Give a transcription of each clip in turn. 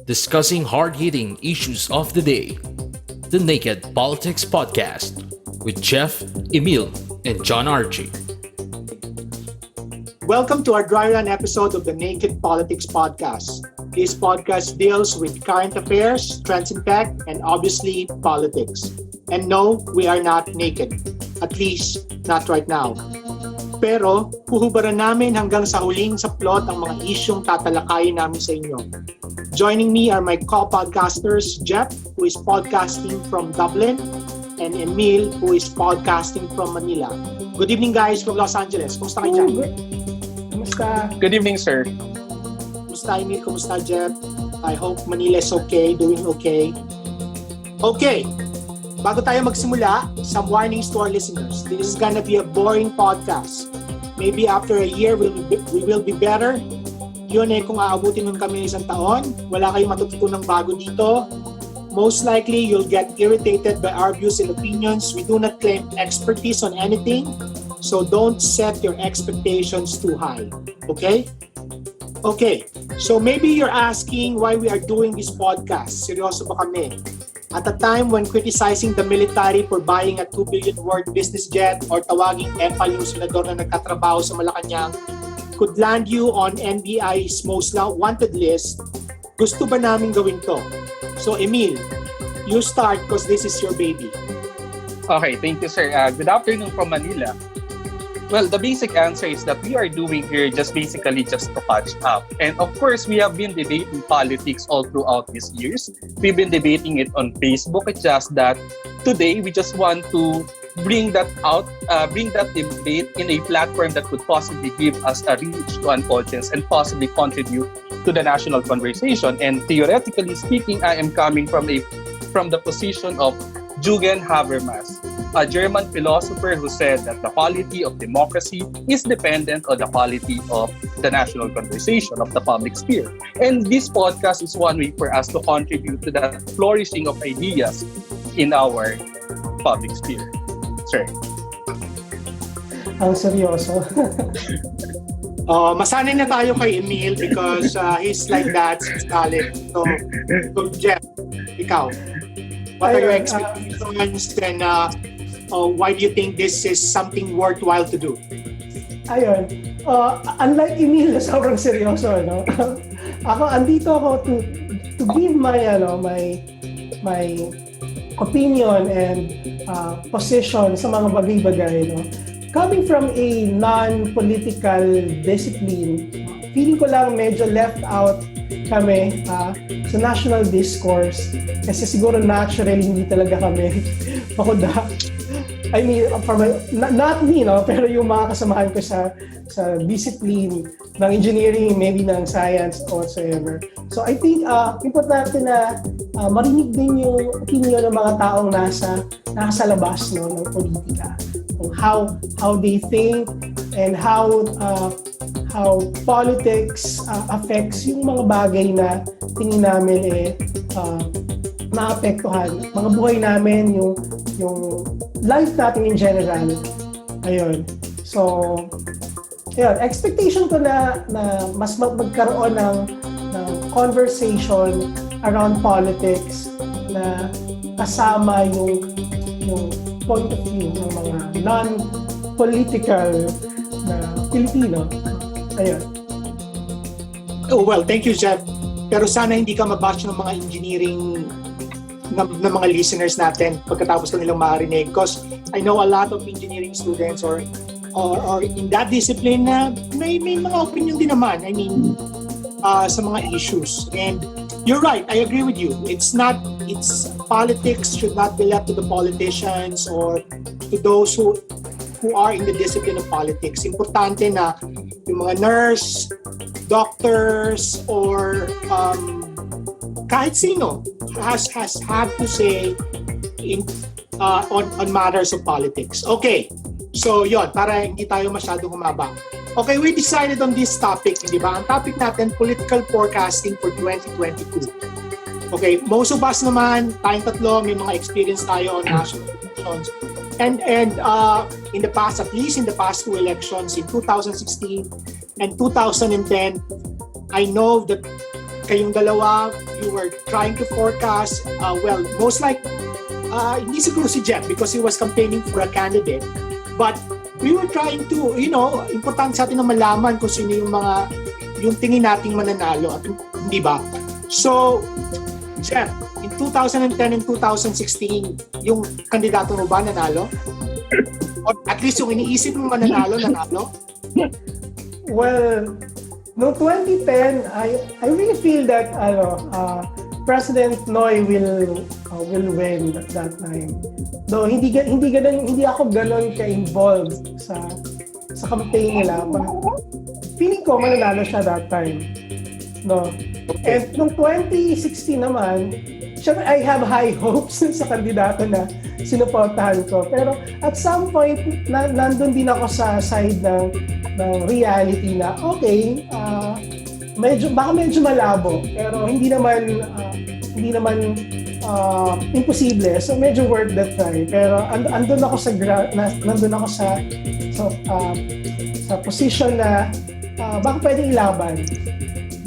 discussing hard-hitting issues of the day. The Naked Politixxx Podcast with Jeff, Emil, and Jan Argy. Welcome to our dry run episode of the Naked Politixxx Podcast. This podcast deals with current affairs, trends in tech, and obviously politics. And no, we are not naked. At least, not right now. Pero, huhubaran namin hanggang sa huling saplot ang mga isyong tatalakayin namin sa inyo. Joining me are my co-podcasters, Jeff, who is podcasting from Dublin, and Emil, who is podcasting from Manila. Good evening, guys, from Los Angeles. Kumusta kayo dyan? Kumusta? Good evening, sir. Kumusta, Emil? Kumusta, Jeff? I hope Manila is okay, doing okay. Okay, bago tayo magsimula, some warnings to our listeners. This is gonna be a boring podcast. Maybe after a year, we will be better. Yun kung aabutin nun kami isang taon, wala kayong matututunang bago dito. Most likely, you'll get irritated by our views and opinions. We do not claim expertise on anything, so don't set your expectations too high. Okay? Okay, so maybe you're asking why we are doing this podcast. Seryoso ba kami? At a time when criticizing the military for buying a 2 billion worth business jet or tawaging epal yung senador na nagkatrabaho sa Malacanang could land you on NBI's most wanted list, gusto ba namin gawin to? So Emil, you start because this is your baby. Okay, thank you, sir. Good afternoon from Manila. Well, the basic answer is that we are doing here just to catch up. And of course, we have been debating politics all throughout these years. We've been debating it on Facebook. It's just that today we just want to bring that debate in a platform that could possibly give us a reach to an audience and possibly contribute to the national conversation. And theoretically speaking, I am coming from the position of Jürgen Habermas, a German philosopher who said that the quality of democracy is dependent on the quality of the national conversation, of the public sphere. And this podcast is one way for us to contribute to the flourishing of ideas in our public sphere. Sir. Ang seryoso. Masanay na tayo kay Emil because he's like that since college. So Jeff, ikaw, what are your expectations and why do you think this is something worthwhile to do? Ayun. Unlike Emil, sobrang seryoso, no? Andito ako to give my opinion and position sa mga bagay-bagay, no? Coming from a non-political discipline, feeling ko lang medyo left out kami sa national discourse kasi siguro naturally hindi talaga kami pakuda. I mean, not me, no? Pero yung mga kasamahan ko sa discipline ng engineering, maybe ng science or whatsoever. So I think importante na marinig din yung opinion ng mga taong nasa labas, no, ng politika. How they think and how politics affects yung mga bagay na tingin namin maapektuhan mga buhay namin, yung life natin in general. Ayun. So, ayun, expectation ko na mas magkaroon ng conversation around politics na kasama yung point of view ng mga non-political na Pilipino. Ayun. Oh, well, thank you, Jeff. Pero sana hindi ka mabash ng mga engineering ng mga listeners natin pagkatapos ko nilang marinig because I know a lot of engineering students or in that discipline na may mga opinion din naman. I mean, sa mga issues. And you're right, I agree with you. It's politics should not be left to the politicians or to those who are in the discipline of politics. Importante na yung mga nurse, doctors, or kahit sino has had to say on matters of politics. Okay, so yon, para hindi tayo masyadong humaba. Okay, we decided on this topic, di ba? Ang topic natin, political forecasting for 2022. Okay, most of us naman, tayong tatlo, may mga experience tayo on national elections. And in the past, at least in the past two elections, in 2016 and 2010, I know that kayong dalawa, you were trying to forecast, well, most like, hindi siguro si Jeff because he was campaigning for a candidate, but we were trying to, importante sa atin na malaman kung sino yung tingin nating mananalo, at hindi ba? So, Jeff, in 2010 and 2016, yung kandidato mo ba nanalo? Or at least yung iniisip mo nanalo? Well, no 2010, I really feel that President Noy will win that time. Though hindi ako ganoon ka-involved sa campaign nila, but feeling ko mananalo siya that time. No. And nung 2016 naman, syempre I have high hopes sa kandidato na sinuportahan ko. Pero at some point, nandun din ako sa side ng reality na okay, baka medyo malabo, pero hindi naman imposible. So medyo worth the try. Pero andun ako sa position na baka pwedeng ilaban.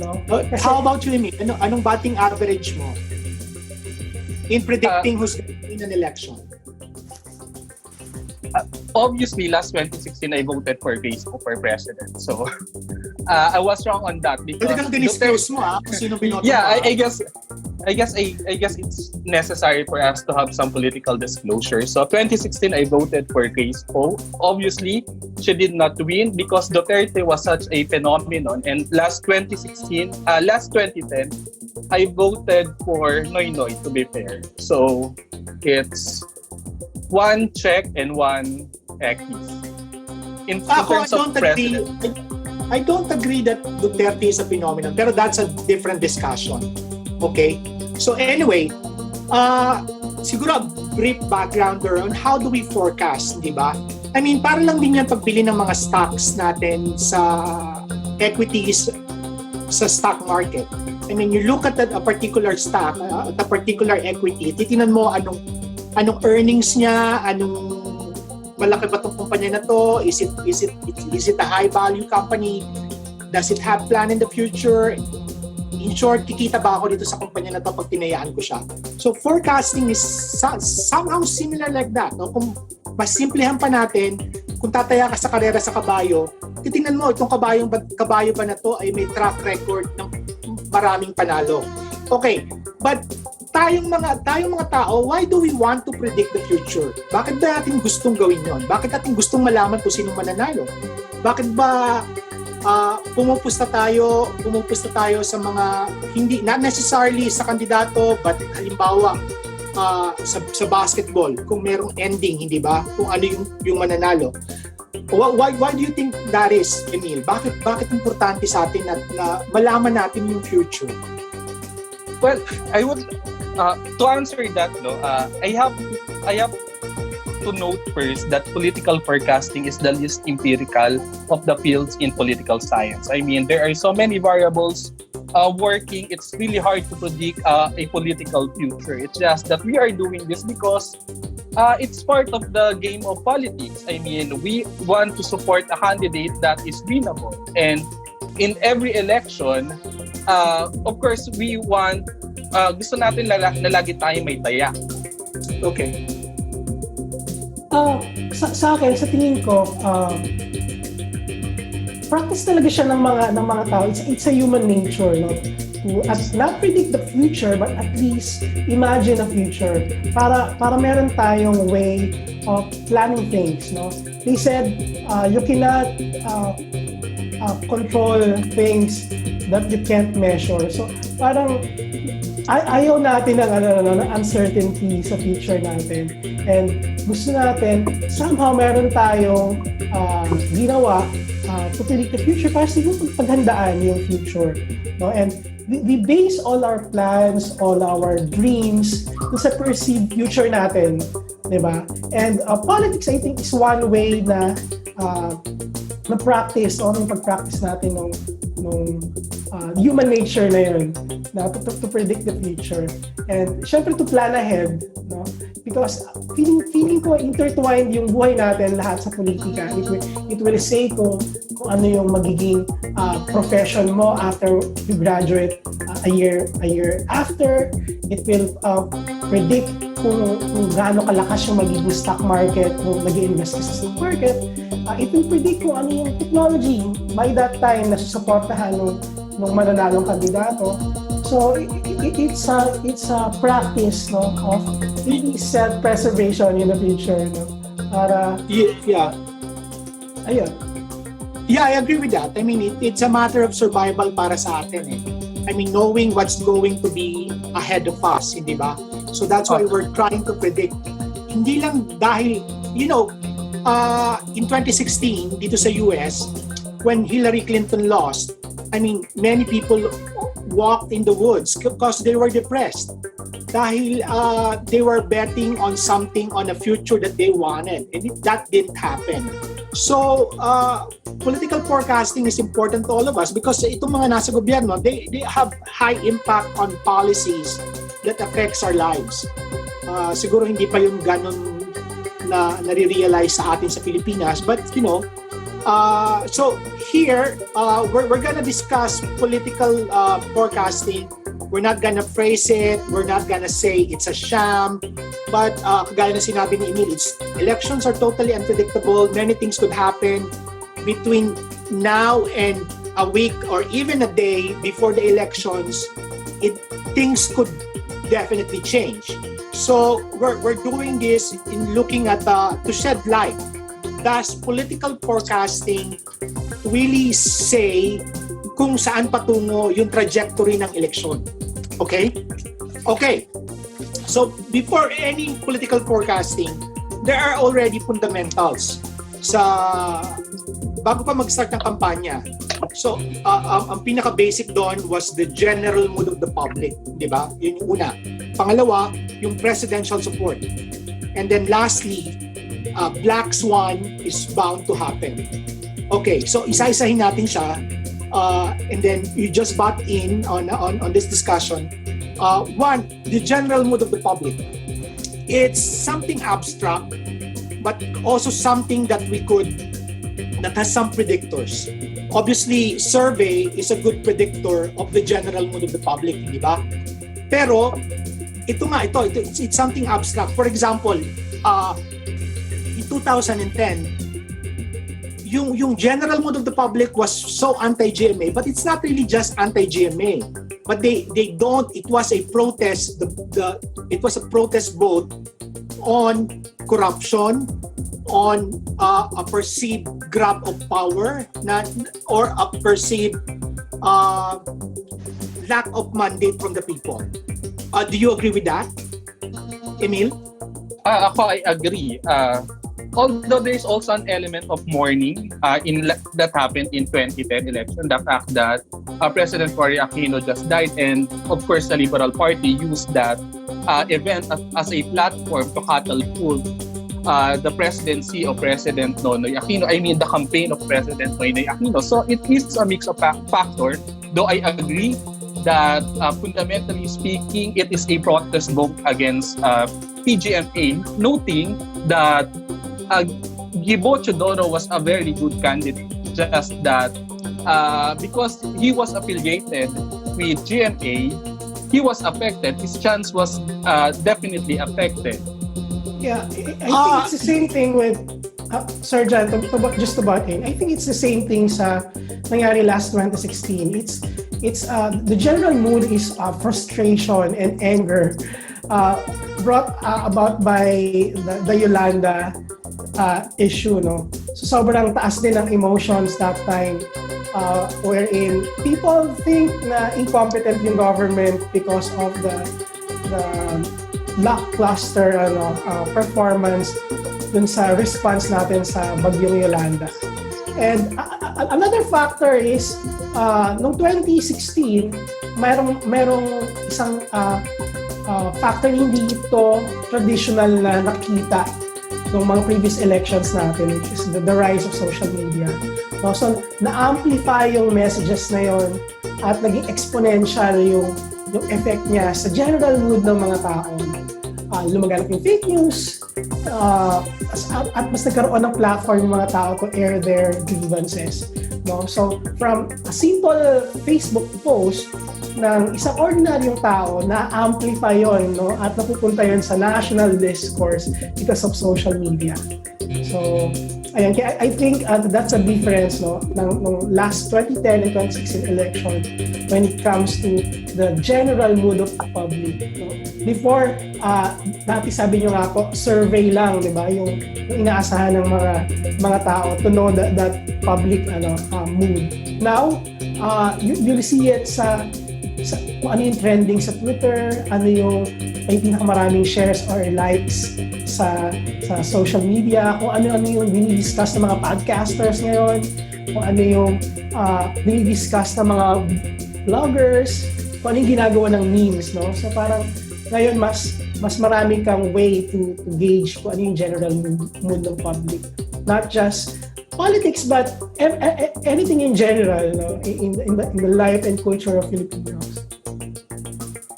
No? Kasi, how about you, Emil? Anong batting average mo in predicting who's going to win an election? Obviously, last 2016, I voted for Facebook for president. So, I was wrong on that because... Pwede kang dinisclose mo, kung sino binoto mo. Yeah, I guess it's necessary for us to have some political disclosure. So, 2016, I voted for Facebook. Obviously, she did not win because Duterte was such a phenomenon. And last 2010, I voted for NoEl, to be fair. So, it's one check and one X. In terms of president. I don't agree that Duterte is a phenomenon, pero that's a different discussion. Okay? So anyway, siguro brief background on how do we forecast, di ba? I mean, para lang din yan pagbili ng mga stocks natin sa equities sa stock market. I mean, you look at a particular stock, at a particular equity, titinan mo anong earnings niya, anong malaki ba itong kumpanya na to, is it a high value company, does it have plan in the future, in short, kikita ba ako dito sa kumpanya na to pag tinayaan ko siya. So forecasting is somehow similar like that. No? Kung mas simplehan pa natin, kung tataya ka sa karera sa kabayo, titingnan mo itong kabayo ba na to ay may track record ng maraming panalo. Okay, but tayong mga tao, why do we want to predict the future? Bakit ba natin gustong gawin yon? Bakit natin gustong malaman kung sino mananalo? Bakit ba pumupusta tayo sa mga hindi, not necessarily sa kandidato, but halimbawa sa basketball, kung merong ending, hindi ba? Kung ano yung mananalo. Why do you think that is, Emil? Bakit importante sa atin na malaman natin yung future? Well, I would to answer that, I have to note first that political forecasting is the least empirical of the fields in political science. I mean, there are so many variables working. It's really hard to predict a political future. It's just that we are doing this because it's part of the game of politics. I mean, we want to support a candidate that is winnable. And in every election, of course, we want, gusto natin na lagi tayo may taya. Okay. Sa akin, sa tingin ko, practice talaga siya ng mga tao. It's a human nature, no? To not predict the future, but at least imagine a future. Para meron tayong way of planning things, no? They said you cannot control things that you can't measure. So parang ayaw natin ng uncertainty sa future natin. And gusto natin, somehow meron tayong ginawa to predict the future para siguro paghandaan yung future. No? And we base all our plans, all our dreams sa perceived future natin. Diba? And politics, I think, is one way na na-practice o yung pag-practice natin nung human nature na yun, na to predict the future. And syempre to plan ahead, no? Because feeling ko intertwined yung buhay natin lahat sa politika. It will say kung kung ano yung magiging profession mo after you graduate a year after. It will predict kung gaano kalakas yung magiging stock market kung mag-i-invest ka sa stock market. It will predict kung ano yung technology by that time na susuportahan ng mananalong kandidato. So it's a practice, no, of really self-preservation in the future, no? Para ayun. Yeah, I agree with that. I mean, it's a matter of survival para sa atin eh. I mean, knowing what's going to be ahead of us, hindi ba? So that's why we're trying to predict. Hindi lang dahil, in 2016, dito sa US, when Hillary Clinton lost, I mean, many people walked in the woods because they were depressed. Dahil they were betting on something, on a future that they wanted. And that didn't happen. So, political forecasting is important to all of us because itong mga nasa gobyerno, they have high impact on policies that affects our lives. Siguro hindi pa yung ganun na nare-realize sa atin sa Pilipinas. But, so here, we're gonna discuss political forecasting. We're not gonna phrase it. We're not gonna say it's a sham. But kagaya na sinabi ni Emil, elections are totally unpredictable. Many things could happen between now and a week or even a day before the elections. Things could definitely change. So we're doing this in looking at to shed light. Does political forecasting really say kung saan patungo yung trajectory ng eleksyon? Okay? Okay. So before any political forecasting, there are already fundamentals bago pa mag-start ng kampanya. So ang pinaka-basic doon was the general mood of the public, di ba? Yun yung una. Pangalawa, yung presidential support. And then lastly, Black Swan is bound to happen. Okay, so isa-isahin natin siya. And then you just butt in on this discussion. One, the general mood of the public. It's something abstract, but also something that has some predictors. Obviously, survey is a good predictor of the general mood of the public, di ba? Pero ito, it's something abstract. For example, in 2010, yung general mood of the public was so anti-GMA, but it's not really just anti-GMA. But it was a protest. It was a protest vote on corruption, on a perceived grab of power, or a perceived lack of mandate from the people. Do you agree with that, Emil? Ako, I agree. Although there is also an element of mourning that happened in 2010 election, the fact that President Cory Aquino just died, and of course the Liberal Party used that event as a platform to catapult the presidency of President Nonoy Aquino. I mean the campaign of President Nonoy Aquino. So it is a mix of factor, though I agree that fundamentally speaking, it is a protest vote against PGMA, noting that Gibo Chodoro was a very good candidate, just that because he was affiliated with GMA, he was affected. His chance was definitely affected. Yeah, I think it's the same thing with Sir Jan, just about it. I think it's the same thing sa nangyari last 2016. It's the general mood is frustration and anger brought about by the Yolanda issue, no? So sobrang taas din ng emotions that time, wherein people think na incompetent yung government because of the lackluster performance dun sa response natin sa bagyong Yolanda. And another factor is noong 2016 mayroong isang factor hindi ito traditional na nakita ng mga previous elections natin, which is the rise of social media. So na-amplify yung messages na yon at naging exponential yung effect niya sa general mood ng mga tao. Lumaganap yung fake news, at mas nagkaroon ng platform yung mga tao to air their grievances. No? So, from a simple Facebook post ng isang ordinaryong tao, na-amplify yon, no? At napupunta yon sa national discourse because of social media. So, ayan, I think that's a difference, no, ng last 2010 and 2016 election when it comes to the general mood of the public. No? Before, dati sabi nyo nga po, survey lang, di ba? Yung inaasahan ng mga tao to know that public mood. Now, you'll see it sa kung ano yung trending sa Twitter, ano yung may pinakamaraming shares or likes sa social media, kung ano yung dinidiscuss ng mga podcasters ngayon, kung ano yung dinidiscuss ng mga vloggers, kung ano yung ginagawa ng memes, no? So parang ngayon mas marami kang way to gauge kung ano yung general mood ng public. Not just politics, but anything in general, no? in the life and culture of Filipinos.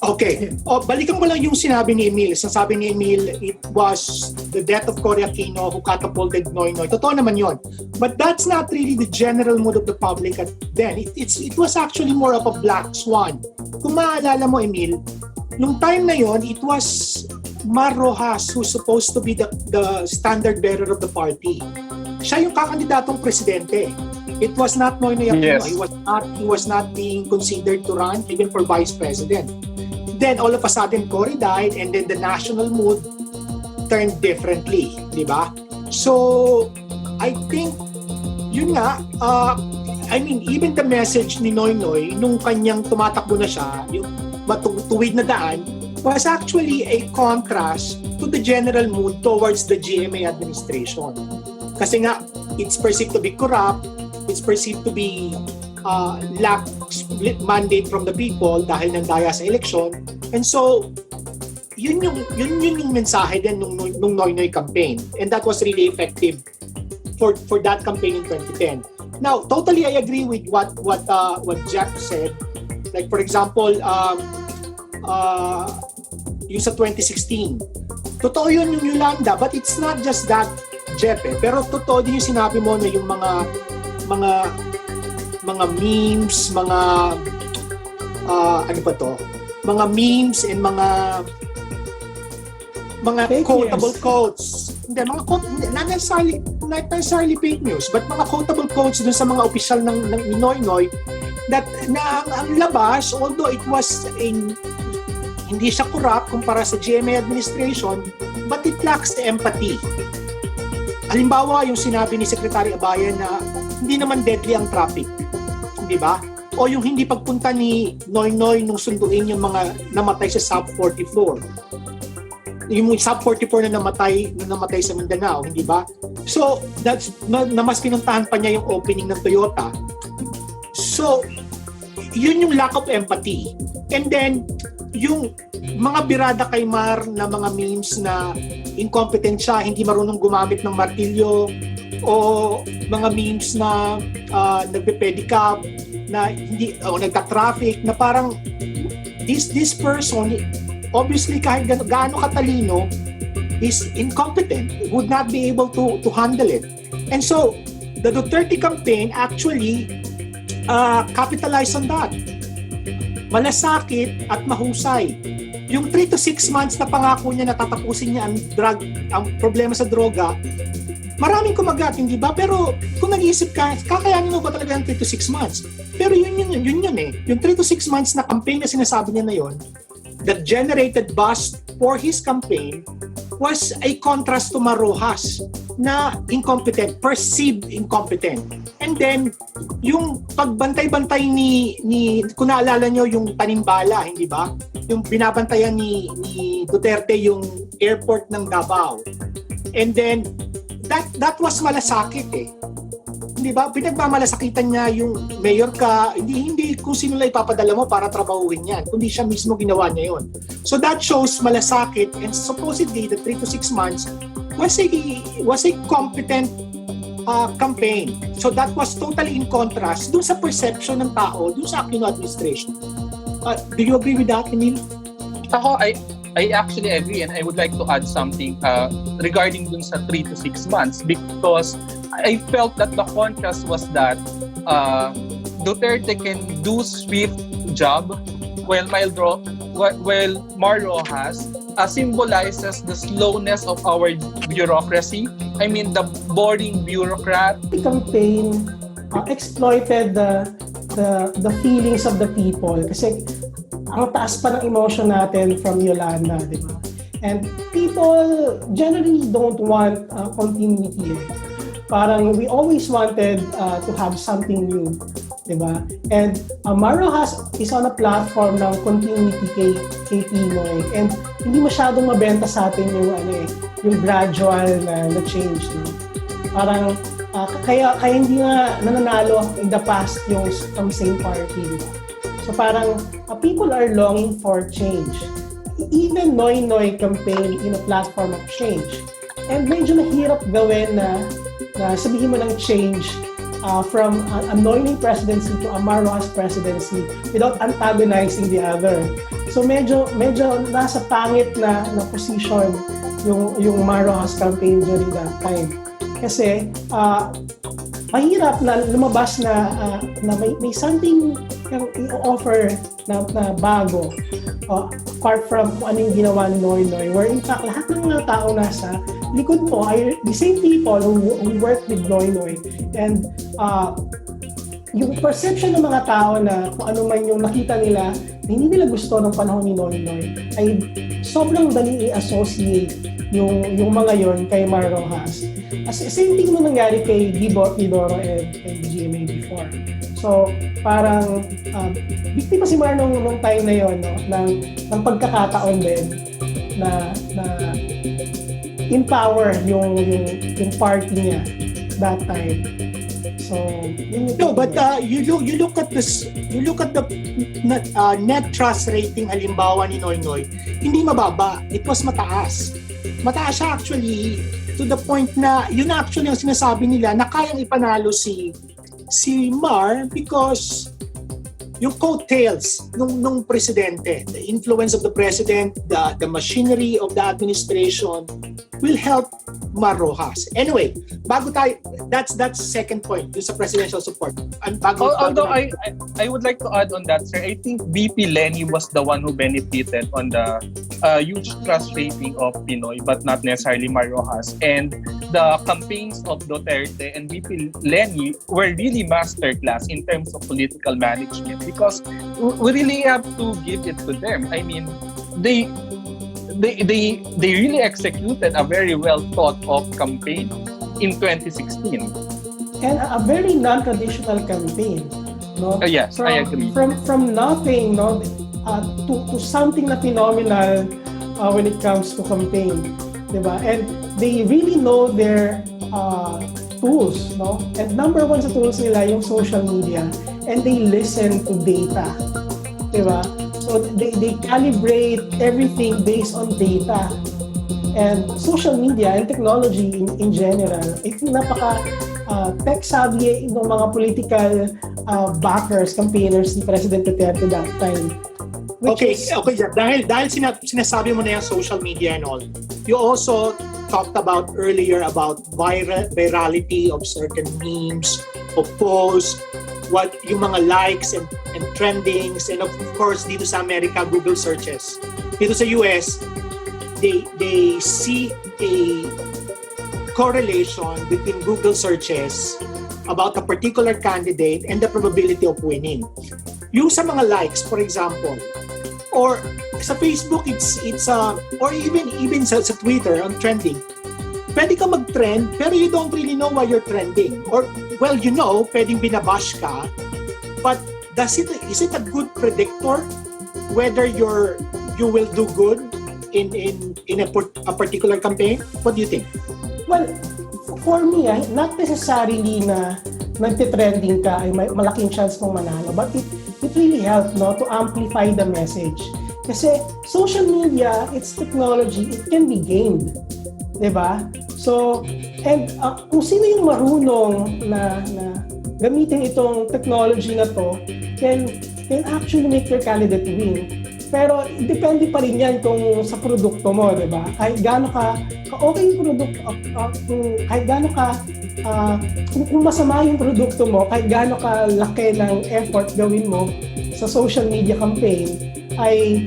Okay. Balikan ko lang yung sinabi ni Emil. Sabi ni Emil, it was the death of Cory Aquino who catapulted NoEl. Totoo naman yon. But that's not really the general mood of the public at then. It was actually more of a black swan. Kung maalala mo, Emil, nung time na yon, it was Mar Rojas who's supposed to be the standard bearer of the party. Siya yung kakandidatong presidente. It was not NoEl Aquino. Yes. He was not being considered to run even for vice president. Then all of a sudden Cory died and then the national mood turned differently, di ba? So I think yun nga, even the message ni Noy nung kanyang tumatakbo na siya, yung matuwid na daan, was actually a contrast to the general mood towards the GMA administration. Kasi nga, it's perceived to be corrupt, it's perceived to be lack mandate from the people dahil nandaya sa eleksyon. And so, yun yung mensahe din nung Noy campaign. And that was really effective for that campaign in 2010. Now, totally I agree with what Jeff said. Like for example, yung sa 2016. Totoo yun yung Yolanda, but it's not just that, Jeff, pero totoo din yung sinabi mo na yung mga memes, mga mga memes and mga fake quotable news. quotes. Hindi, not necessarily fake news, but mga quotable quotes dun sa mga opisyal ng Noy that na ang labas, although it was hindi siya corrupt kumpara sa GMA administration, but it lacks the empathy. Halimbawa, yung sinabi ni Secretary Abayan na hindi naman deadly ang traffic. Di ba? O yung hindi pagpunta ni Noy nung sunduin yung mga namatay sa Sub 44. Yung Sub 44 na namatay sa Mindanao, hindi ba? So, that's na mas pinuntahan pa niya yung opening ng Toyota. So, yun yung lack of empathy. And then, yung mga birada kay Mar na mga memes na incompetent siya, hindi marunong gumamit ng martilyo, o mga memes na nagpe-pedicab, na hindi nagta-traffic, na parang this person obviously kahit gaano katalino is incompetent, would not be able to handle it. And so the Duterte campaign actually capitalized on that. Malasakit at mahusay. Yung 3 to 6 months na pangako niya na tatapusin niya ang problema sa droga, maraming kumagat, hindi ba? Pero kung nag-iisip ka, kakayanin mo ba talaga yung 3 to 6 months? Pero yun eh. Yung 3 to 6 months na campaign na sinasabi niya na yun, that generated buzz for his campaign was a contrast to Mar Rojas na incompetent, perceived incompetent. And then, yung pagbantay-bantay ni kung naalala nyo yung tanimbala, hindi ba? Yung binabantayan ni Duterte yung airport ng Davao. And then, that was malasakit eh. Hindi ba? Pinagmamalasakitan niya yung mayor ka, hindi kung sino lang ipapadala mo para trabahuin yan, kundi siya mismo ginawa niya yun. So that shows malasakit, and supposedly the 3 to 6 months was a competent campaign. So that was totally in contrast dun sa perception ng tao dun sa Aquino administration. Do you agree with that, Emil? Ako, I actually agree, and I would like to add something regarding dun sa 3 to 6 months, because I felt that the contrast was that Duterte can do swift job while Mar Rojas symbolizes the slowness of our bureaucracy. I mean, the boring bureaucrat. The campaign exploited the feelings of the people kasi ang taas pa ng emotion natin from Yolanda, di ba? And people generally don't want continuity. Parang we always wanted to have something new, di ba? And Mar Rojas is on a platform ng continuity kay Pinoy, and hindi masyadong mabenta sa atin yung gradual na change, no? Parang kaya hindi nga nananalo in the past yung from same party, di ba? So parang people are longing for change. Even Noy campaign in a platform of change. And medyo mahirap gawin na sabihin mo ng change from a Noy presidency to a Mar Rojas presidency without antagonizing the other. So medyo nasa pangit na position yung Mar Rojas campaign during that time. Kasi mahirap na lumabas na may something yung i-offer na bago apart from kung ano yung ginawa ni Noy, where in fact lahat ng mga tao nasa likod mo ay the same people who work with Noy, and yung perception ng mga tao na kung ano man yung nakita nila na hindi nila gusto ng panahon ni Noy ay sobrang dali i-associate yung mga yon kay Mar Rojas. Same thing mo nangyari kay Didoro and GMA before. So, parang biktima si Mar nung time na yon, no? ng pagkakataon din na empower yung party niya that time. So, but you look at the net trust rating halimbawa ni Noy, hindi mababa. It was mataas. Mataas siya actually to the point na yun actually ang sinasabi nila na kayang ipanalo si Mar because yung coattails nung presidente, the influence of the president, the machinery of the administration will help Mar Rojas. Anyway, bago tayo, that's second point, yung sa presidential support. Although I would like to add on that, sir, I think VP Leni was the one who benefited on the huge trust rating of Pinoy, but not necessarily Mar Rojas. And the campaigns of Duterte and VP Leni were really masterclass in terms of political management because we really have to give it to them. I mean, they really executed a very well thought of campaign in 2016. And a very non-traditional campaign, no? Yes, I agree. From nothing, no, to something na phenomenal when it comes to campaign, diba? And they really know their tools, no? And number one sa tools nila yung social media, and they listen to data, diba? So they calibrate everything based on data. And social media and technology in general, ito napaka tech-savvy ng mga political backers, campaigners ni President Duterte that time. Okay, dahil sinasabi mo na yung social media and all, you also talked about earlier about virality of certain memes, of posts, what yung mga likes and trendings, and of course dito sa America, Google searches. Dito sa US, they see a correlation between Google searches about a particular candidate and the probability of winning. Yung sa mga likes, for example, or sa Facebook, it's or even sa Twitter on trending. Pwede ka mag-trend, pero you don't really know why you're trending. Or, well, you know, pwedeng binabash ka, but is it a good predictor whether you will do good in a particular campaign? What do you think? Well, for me, not necessarily na nagtitrending ka ay may malaking chance mong manalo, but it really helped, no, to amplify the message. Kasi social media, it's technology, it can be gamed. Diba? So, and kung sino yung marunong na gamitin itong technology na to, can actually make your candidate win. Pero depende pa rin yan kung sa produkto mo, di ba? Kahit gaano ka okay yung produkto, kahit gaano ka, kung masama yung produkto mo, kahit gaano ka laki ng effort gawin mo sa social media campaign, ay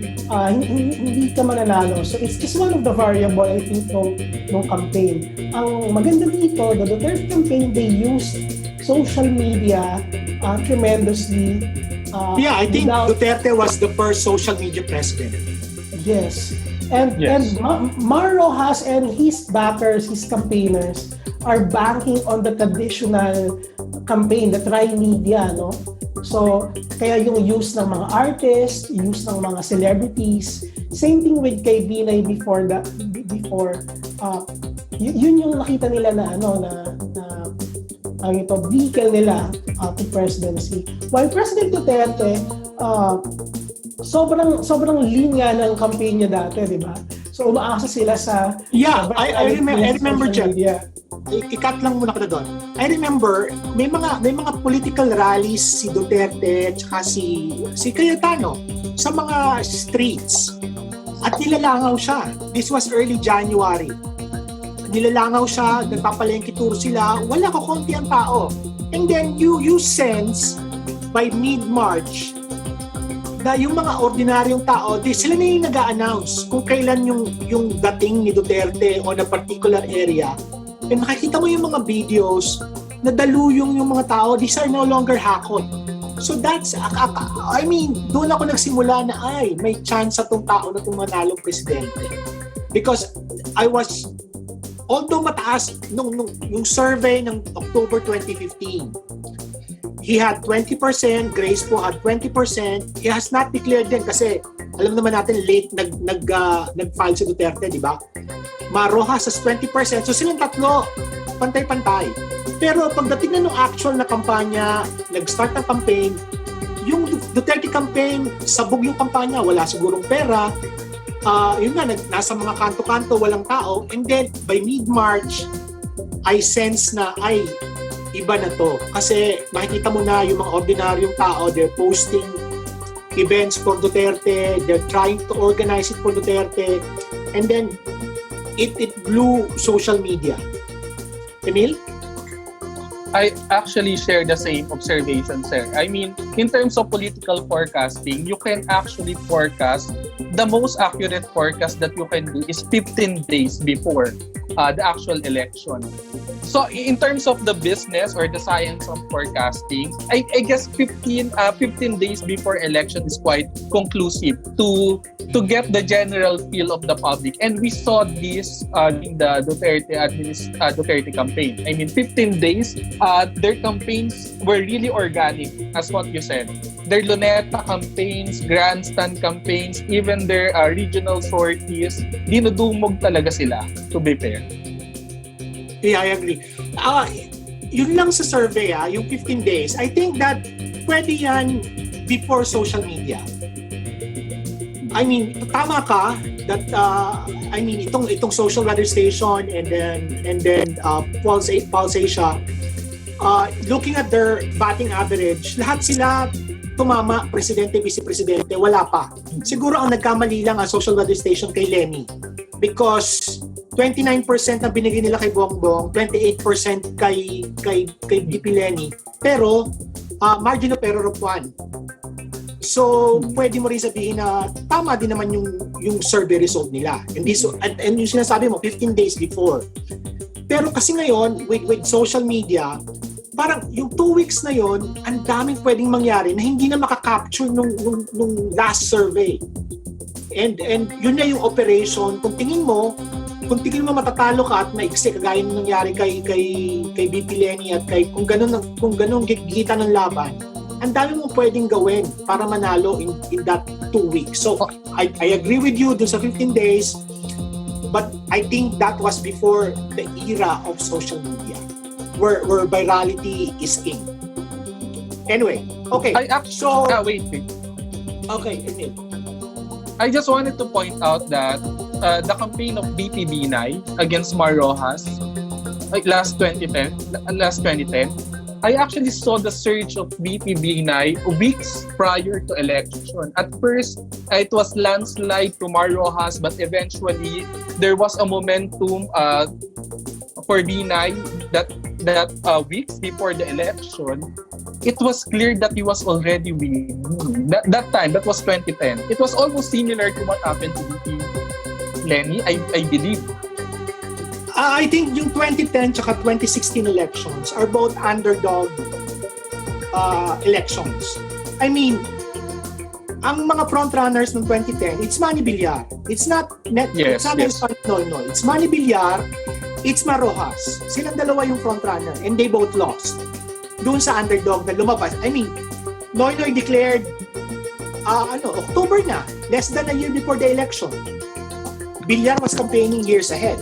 hindi ka mananalo. So it's one of the variable, I think, ng campaign. Ang maganda dito, the Duterte campaign, they use social media tremendously. I think Duterte was the first social media president. Yes. And Mar Rojas and his backers, his campaigners, are banking on the traditional campaign, the tri-media, no? So, kaya yung use ng mga artists, use ng mga celebrities, same thing with kay Binay before yun yung nakita nila na ang ito vehicle nila to presidency. While President Duterte, sobrang linya ng campaign niya dati, di ba? So umaasa sila sa I remember Jeff. I-cut lang muna kita doon. I remember may mga political rallies si Duterte at saka si Cayetano sa mga streets at nilalangaw siya. This was early January. Nilalangaw siya, nagpapalengke tour sila, wala ko konti ang tao. And then you sense by mid-March na yung mga ordinaryong tao, sila na yung nag-a-announce kung kailan yung dating ni Duterte on a particular area. And makikita mo yung mga videos na daluyong yung mga tao, these are no longer hakot. So that's, doon ako nagsimula na may chance sa tong tao na tumanalong presidente. Because although mataas yung survey ng October 2015, he had 20%, Grace po had 20%. He has not declared din kasi alam naman natin late nag-file si Duterte, di ba? Mar Rojas has 20%. So silang tatlo, pantay-pantay. Pero pagdating na nung actual na kampanya, nag-start ng campaign, yung Duterte campaign, sabog yung kampanya, wala sigurong pera. Yun nga, nasa mga kanto-kanto, walang tao. And then, by mid-March, I sense na, iba na to. Kasi makikita mo na yung mga ordinaryong tao, they're posting events for Duterte, they're trying to organize it for Duterte. And then, it blew social media. Emil? I actually share the same observation, sir. I mean, in terms of political forecasting, you can actually forecast. The most accurate forecast that you can do is 15 days before the actual election. So in terms of the business or the science of forecasting, I guess 15 days before election is quite conclusive to get the general feel of the public. And we saw this in the Duterte campaign. I mean, 15 days, their campaigns were really organic, as what you said. Their Luneta campaigns, grandstand campaigns, even their regional sorties, dinudumog talaga sila, to be fair. Yeah, I agree. Yun lang sa survey, yung 15 days, I think that pwede yan before social media. I mean, tama ka that itong social weather station and then Pulse Asia, looking at their batting average, lahat sila tumama, presidente, vice-presidente, wala pa. Siguro ang nagkamali lang ang social weather station kay Leni because 29% ang binigay nila kay BongBong, 28% kay VP Leni, pero margin of error of 1. So, pwede mo rin sabihin na tama din naman yung survey result nila. And yung sinasabi mo, 15 days before. Pero kasi ngayon, with social media, parang yung 2 weeks na yon, ang daming pwedeng mangyari na hindi na makakapture nung last survey. And yun na yung operation. Kung tingin mo matatalo ka at maiksi kagaya ng nangyari kay VP Leni at kung ganun gigita ng laban, ang dami mong pwedeng gawin para manalo in that 2 weeks. So I agree with you dun sa 15 days, but I think that was before the era of social media where virality is king. Anyway, okay. Wait. Okay, Emil. I just wanted to point out that the campaign of VP Binay against Mar Rojas, like last 2010, I actually saw the surge of VP Binay weeks prior to election. At first, it was landslide to Mar Rojas, but eventually there was a momentum for Binay that weeks before the election. It was clear that he was already winning. That time, that was 2010. It was almost similar to what happened to VP Leni, I believe. I think yung 2010 tsaka 2016 elections are both underdog elections. I mean, ang mga frontrunners ng 2010, it's Manny Villar. It's not Yes. NoEl. It's Manny Villar, it's Mar Rojas. Silang dalawa yung frontrunner and they both lost. Doon sa underdog na lumabas. I mean, NoEl declared October na, less than a year before the election. Villar was campaigning years ahead.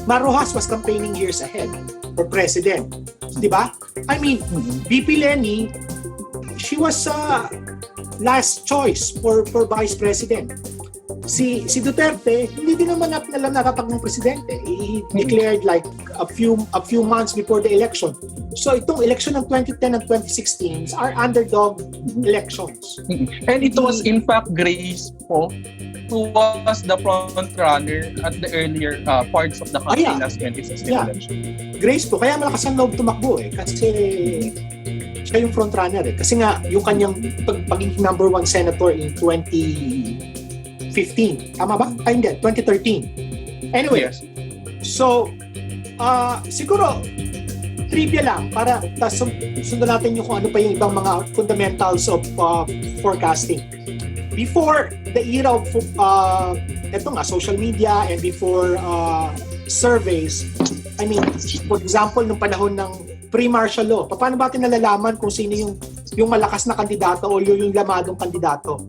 Mar Rojas was campaigning years ahead for president. Di ba? I mean, VP Leni, she was last choice for vice president. Si Duterte, hindi din naman natatag ng presidente. He declared like a few months before the election. So itong election ng 2010 and 2016 are underdog elections. And it was in fact Grace po who was the front runner at the earlier parts of the campaign last 2016 election. Grace po, kaya malakas ang loob tumakbo kasi siya yung front runner Kasi nga, yung kanyang pagiging number 1 senator in 2015. Tama ba? Ay, hindi. 2013. Anyway, Yes. so, siguro, trivia lang para sundan natin yung kung ano pa yung ibang mga fundamentals of forecasting. Before the era of social media and before surveys, I mean, for example, nung panahon ng pre-martial law, paano ba natin nalalaman kung sino yung malakas na kandidato o yung lamadong kandidato?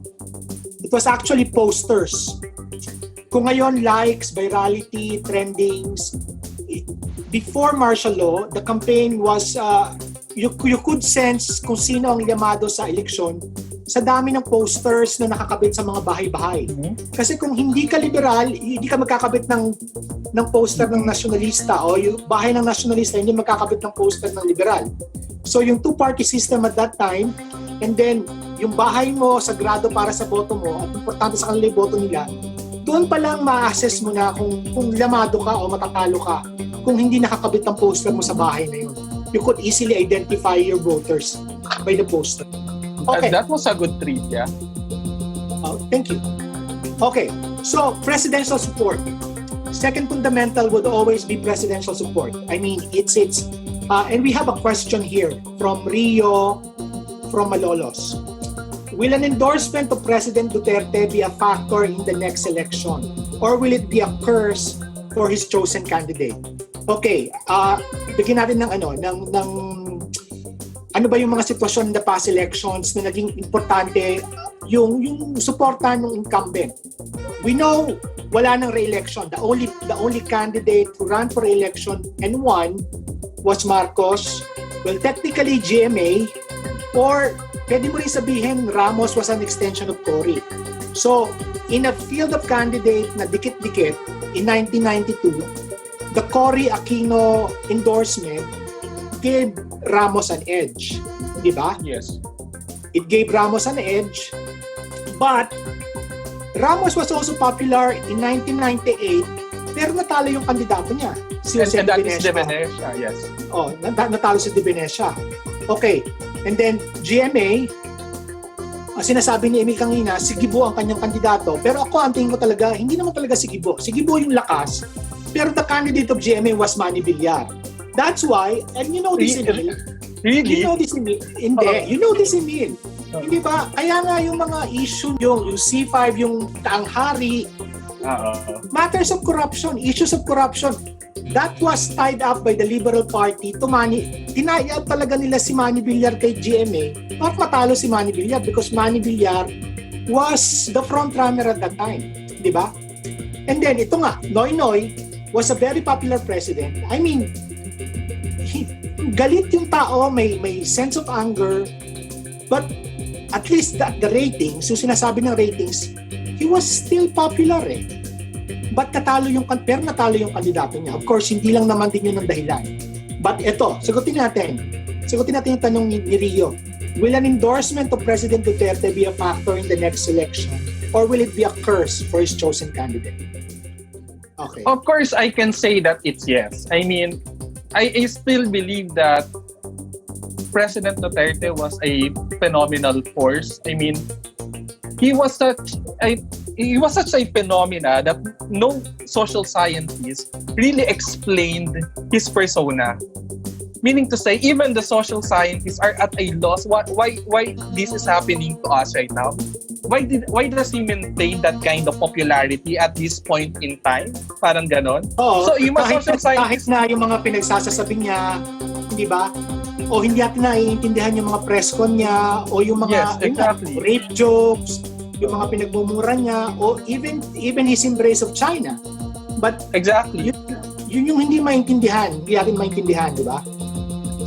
It was actually posters. Kung ngayon, likes, virality, trendings, before martial law, the campaign was, you could sense kung sino ang yamado sa eleksyon sa dami ng posters na nakakabit sa mga bahay-bahay. Kasi kung hindi ka liberal, hindi ka magkakabit ng poster ng nasyonalista o yung bahay ng nasyonalista, hindi magkakabit ng poster ng liberal. So yung two-party system at that time, and then yung bahay mo sagrado para sa boto mo at importante sa kanila yung boto nila, doon pa lang ma-assess mo na kung lamado ka o matatalo ka kung hindi nakakabit ang poster mo sa bahay na yun. You could easily identify your voters by the poster. Okay. That was a good trivia. Thank you. Okay, so presidential support. Second fundamental would always be presidential support. I mean, it's and we have a question here from Rio, from Malolos. Will an endorsement of President Duterte be a factor in the next election, or will it be a curse for his chosen candidate? Okay, bigyan natin ng ano ba yung mga sitwasyon in the past elections na naging importante yung suporta ng incumbent. We know wala nang re-election. The only candidate who ran for re-election and won was Marcos. Well, technically GMA, or pwede mo rin sabihin Ramos was an extension of Cory. So, in a field of candidate na dikit-dikit in 1992, the Cory Aquino endorsement gave Ramos an edge. Di ba? Yes. It gave Ramos an edge. But Ramos was also popular in 1998, pero natalo yung kandidato niya. Si Jose And that is De De Venecia, yes. Oh, natalo si De Venecia. Okay. And then GMA, sinasabi ni Emil kanina, si Gibo ang kanyang kandidato. Pero ako, ang tingin ko talaga, hindi naman talaga si Gibo. Si Gibo yung lakas. Pero the candidate of GMA was Manny Villar. That's why, and you know this, Emil. Really? You know this, Emil. Hindi. You know this, Emil. Hindi ba? Kaya nga yung mga issue, yung C5, yung Taanghari, matters of corruption, issues of corruption, that was tied up by the Liberal Party to Manny. Tinayab talaga nila si Manny Villar kay GMA para matalo si Manny Villar because Manny Villar was the front runner at that time. Di ba? And then, ito nga, Noy was a very popular president. I mean, galit yung tao, may sense of anger, but at least the ratings, yung sinasabi ng ratings, he was still popular eh. But natalo yung kandidato niya. Of course, hindi lang naman din yun ang dahilan. But ito, sagutin natin, Sagutin natin yung tanong ni Rio. Will an endorsement of President Duterte be a factor in the next election? Or will it be a curse for his chosen candidate? Okay. Of course, I can say that it's yes. I mean, I still believe that President Duterte was a phenomenal force. I mean, he was such a phenomena that no social scientist really explained his persona. Meaning to say, even the social scientists are at a loss. Why this is happening to us right now? Why does he maintain that kind of popularity at this point in time? Parang ganon. Oo, So yung mga social kahit scientists, na yung mga pinagsasasabi niya, di ba? O hindi natin naiintindihan yung mga press con niya, o yung mga Yes, exactly. rape jokes, yung mga pinagmumura niya, o even his embrace of China. But exactly. yun yung hindi maintindihan, hindi natin maintindihan, di ba?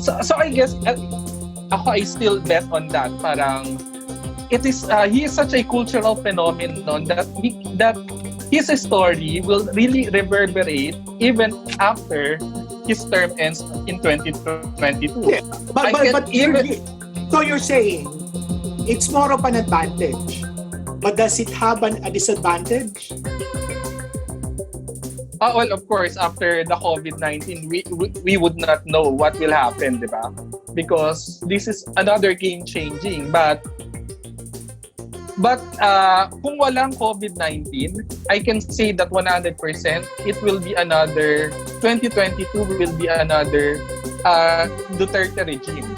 So I guess I still bet on that. Parang it is he is such a cultural phenomenon that his story will really reverberate even after his term ends in 2022. Yeah. But so you're saying it's more of an advantage, but does it have a disadvantage? Well, of course, after the COVID-19, we would not know what will happen, di ba? Because this is another game-changing. But kung walang COVID-19, I can say that 100% it will be another 2022 will be another Duterte regime.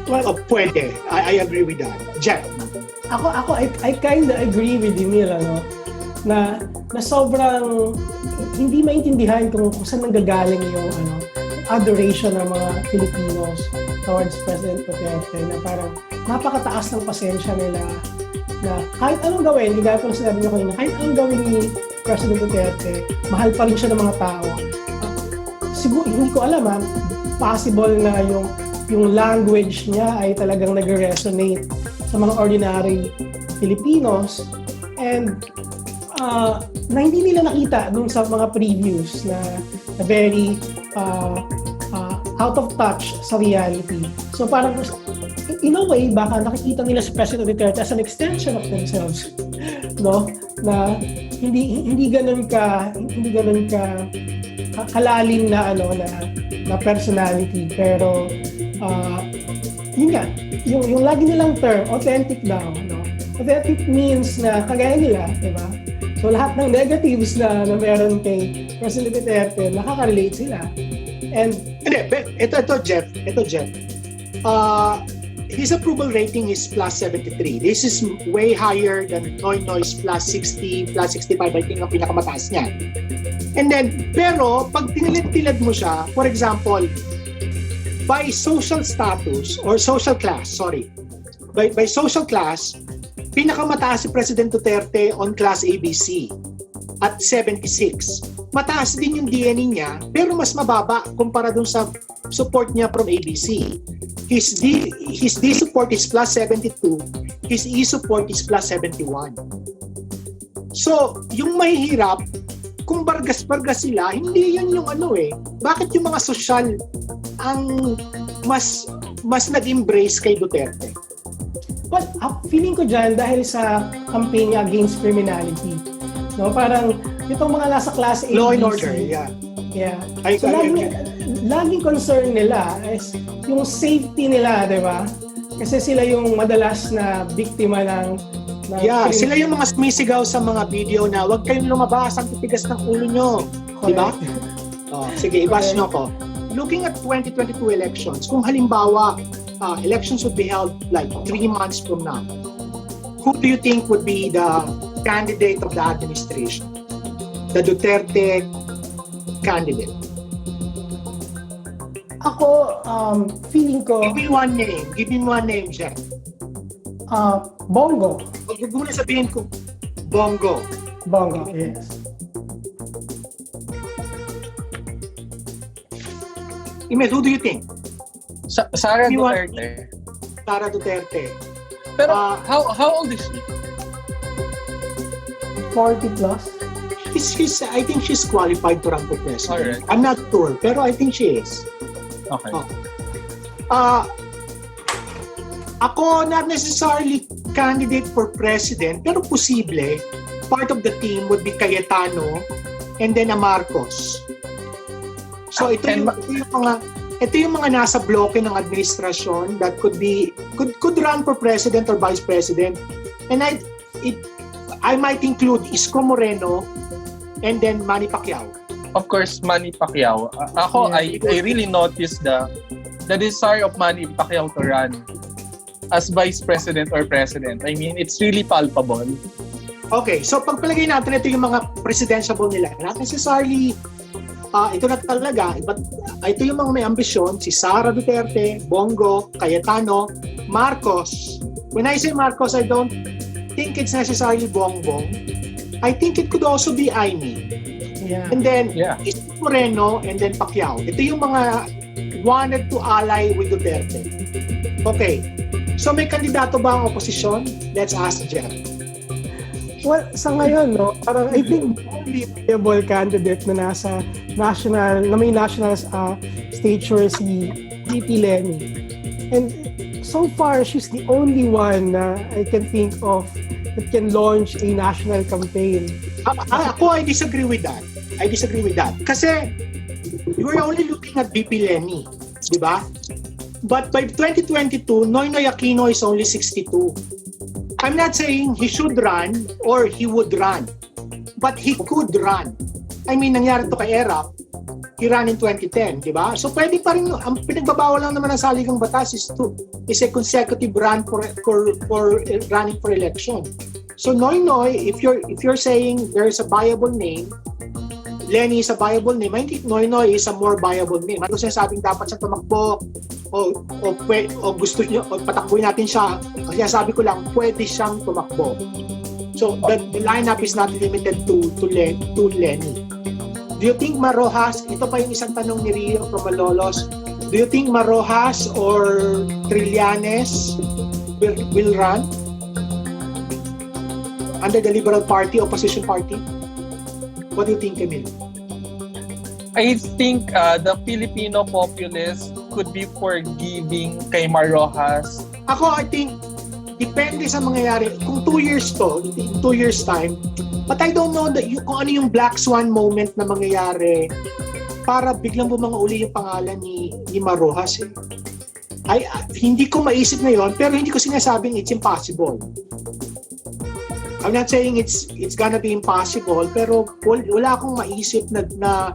Well, pwede. I agree with that. Jeff. I kind of agree with Emil, na sobrang hindi maintindihan kung saan nanggagaling yung adoration ng mga Filipinos towards President Duterte, na parang napakataas ng pasensya nila na kahit anong gawin, hindi gaya ko na sinabi niyo kanina, kahit anong gawin ni President Duterte, mahal pa rin siya ng mga tao. Siguro, hindi ko alam possible na yung language niya ay talagang nag-resonate sa mga ordinary Filipinos, and na hindi nila nakita dun sa mga previews na very out of touch sa reality. So parang in a way, baka nakikita nila si President Duterte as an extension of themselves, no? Na hindi ganun ka kalalim na na personality, pero yun nga, yung lagi nilang term, authentic daw, no? Authentic means na kagaya nila, di ba? So lahat ng negatives na meron kay President Duterte, nakaka-relate sila. And ito Jeff. His approval rating is plus 73. This is way higher than NoEl's plus 60, plus 65, I think ang pinakamataas niya. And then, pero pag tinilid-tilid mo siya, for example, by social status or social class, by social class, pinakamataas si President Duterte on class ABC at 76. Mataas din yung DNA niya, pero mas mababa kumpara dun sa support niya from ABC. His D support is plus 72, his E support is plus 71. So, yung mahihirap, kung bargas-bargas sila, hindi yun yung Bakit yung mga social ang mas nag-embrace kay Duterte? Well, feeling ko dyan dahil sa campaign against criminality. No, parang itong mga nasa class A, Law and B, order, C. yeah. Yeah. So laging concern nila is yung safety nila, di ba? Kasi sila yung madalas na biktima ng sila yung mga sumisigaw sa mga video na huwag kayong lumabas, ang titigas ng ulo nyo. Di ba? Sige, i-bash nyo ko. Looking at 2022 elections, kung halimbawa, elections would be held like 3 months from now, who do you think would be the candidate of the administration? The Duterte candidate? Ako, feeling ko... Give me one name, Jeff. Bongo. Huwag mo na sabihin ko, Bongo. Bongo, yes. Emil, who do you think? Sara Duterte. Sara Duterte. Pero how old is she? 40 plus. I think she's qualified to run for president. Alright. I'm not sure, pero I think she is. Okay. Ako, not necessarily candidate for president, pero posible, part of the team would be Cayetano and then a Marcos. So ito yung mga nasa bloke ng administrasyon that could run for president or vice president. And I might include Isko Moreno and then Manny Pacquiao. Of course, Manny Pacquiao. Ako, I really noticed the desire of Manny Pacquiao to run as vice president or president. I mean, it's really palpable. Okay, so pagpalagay natin ito yung mga presidentiable nila. Not necessarily ito na talaga, but ito yung mga may ambisyon, si Sara Duterte, Bongo, Cayetano, Marcos. When I say Marcos, I don't think it's necessarily Bongbong. I think it could also be Aimee. Yeah. And then, Isko Moreno, and then Pacquiao. Ito yung mga wanted to ally with Duterte. Okay, so may kandidato ba ang oposisyon? Let's ask Jeff. Well, sa ngayon, no, parang I think the only viable candidate na nasa national, na may national stature si VP Leni. And so far, she's the only one na I can think of that can launch a national campaign. Ako, I disagree with that. Kasi we're only looking at VP Leni, di ba? But by 2022, Noynoy Aquino is only 62. I'm not saying he should run or he would run, but he could run. I mean, nangyari to kay Erap, he ran in 2010, di ba? So pwede pa rin, ang pinagbabawal lang naman ng saligang batas is a consecutive run for running for election. So Noynoy, if you're saying there's a viable name, Leni is a viable name, I think Noynoy is a more viable name. Ano sinasabing dapat siya tumakbo o gusto niyo o patakbuhin natin siya, kasi sabi ko lang pwede siyang tumakbo. So the lineup is not limited to Leni. Do you think Marojas, ito pa yung isang tanong ni Rio from Malolos, do you think Marojas or Trillanes will run under the Liberal Party, opposition party? What do you think, Emil? I think the Filipino populace could be forgiving kay Marojas. Ako, I think, depende sa mangyayari. Kung 2 years to, in 2 years time, but I don't know kung ano yung Black Swan moment na mangyayari para biglang bumangauli yung pangalan ni Marojas. Hindi ko maisip ngayon, pero hindi ko sinasabing it's impossible. I'm not saying it's gonna be impossible, pero wala akong maisip na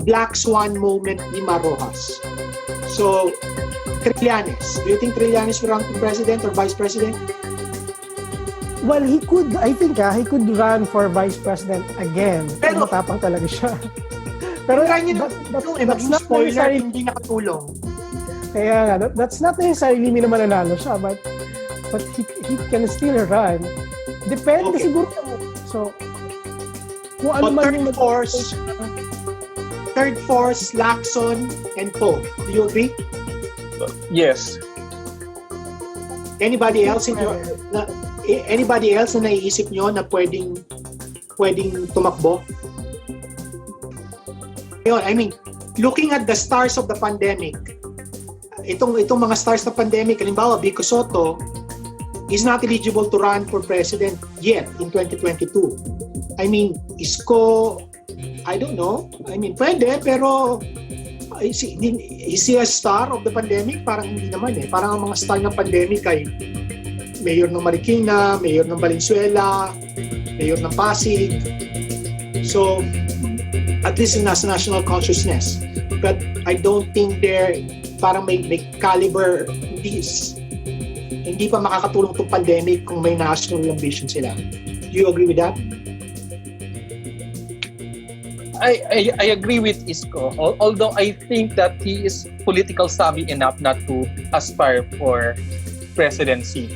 Black Swan moment ni Marojas. So, Trillanes. Do you think Trillanes will run for president or vice president? Well, he could, I think he could run for vice president again. Pero matapang talaga siya. Pero that's not spoiler, hindi nakatulong. Kaya nga, that's not necessarily minanalo siya, but he can still run. Depende siguro. So, kung ano man yung third force, Lacson, and Poe. Do you agree? Yes. Anybody else na naiisip nyo na pwedeng tumakbo? I mean, looking at the stars of the pandemic, itong mga stars ng pandemic, halimbawa, Vico Soto is not eligible to run for president yet in 2022. I mean, Isko, I don't know. I mean, pwede, pero is he a star of the pandemic? Parang hindi naman eh. Parang ang mga star ng pandemic ay mayor ng Marikina, mayor ng Valenzuela, mayor ng Pasig. So, at least in national consciousness. But I don't think parang may caliber, hindi pa makakatulong itong pandemic kung may national ambition sila. Do you agree with that? I agree with Isko, although I think that he is political savvy enough not to aspire for presidency.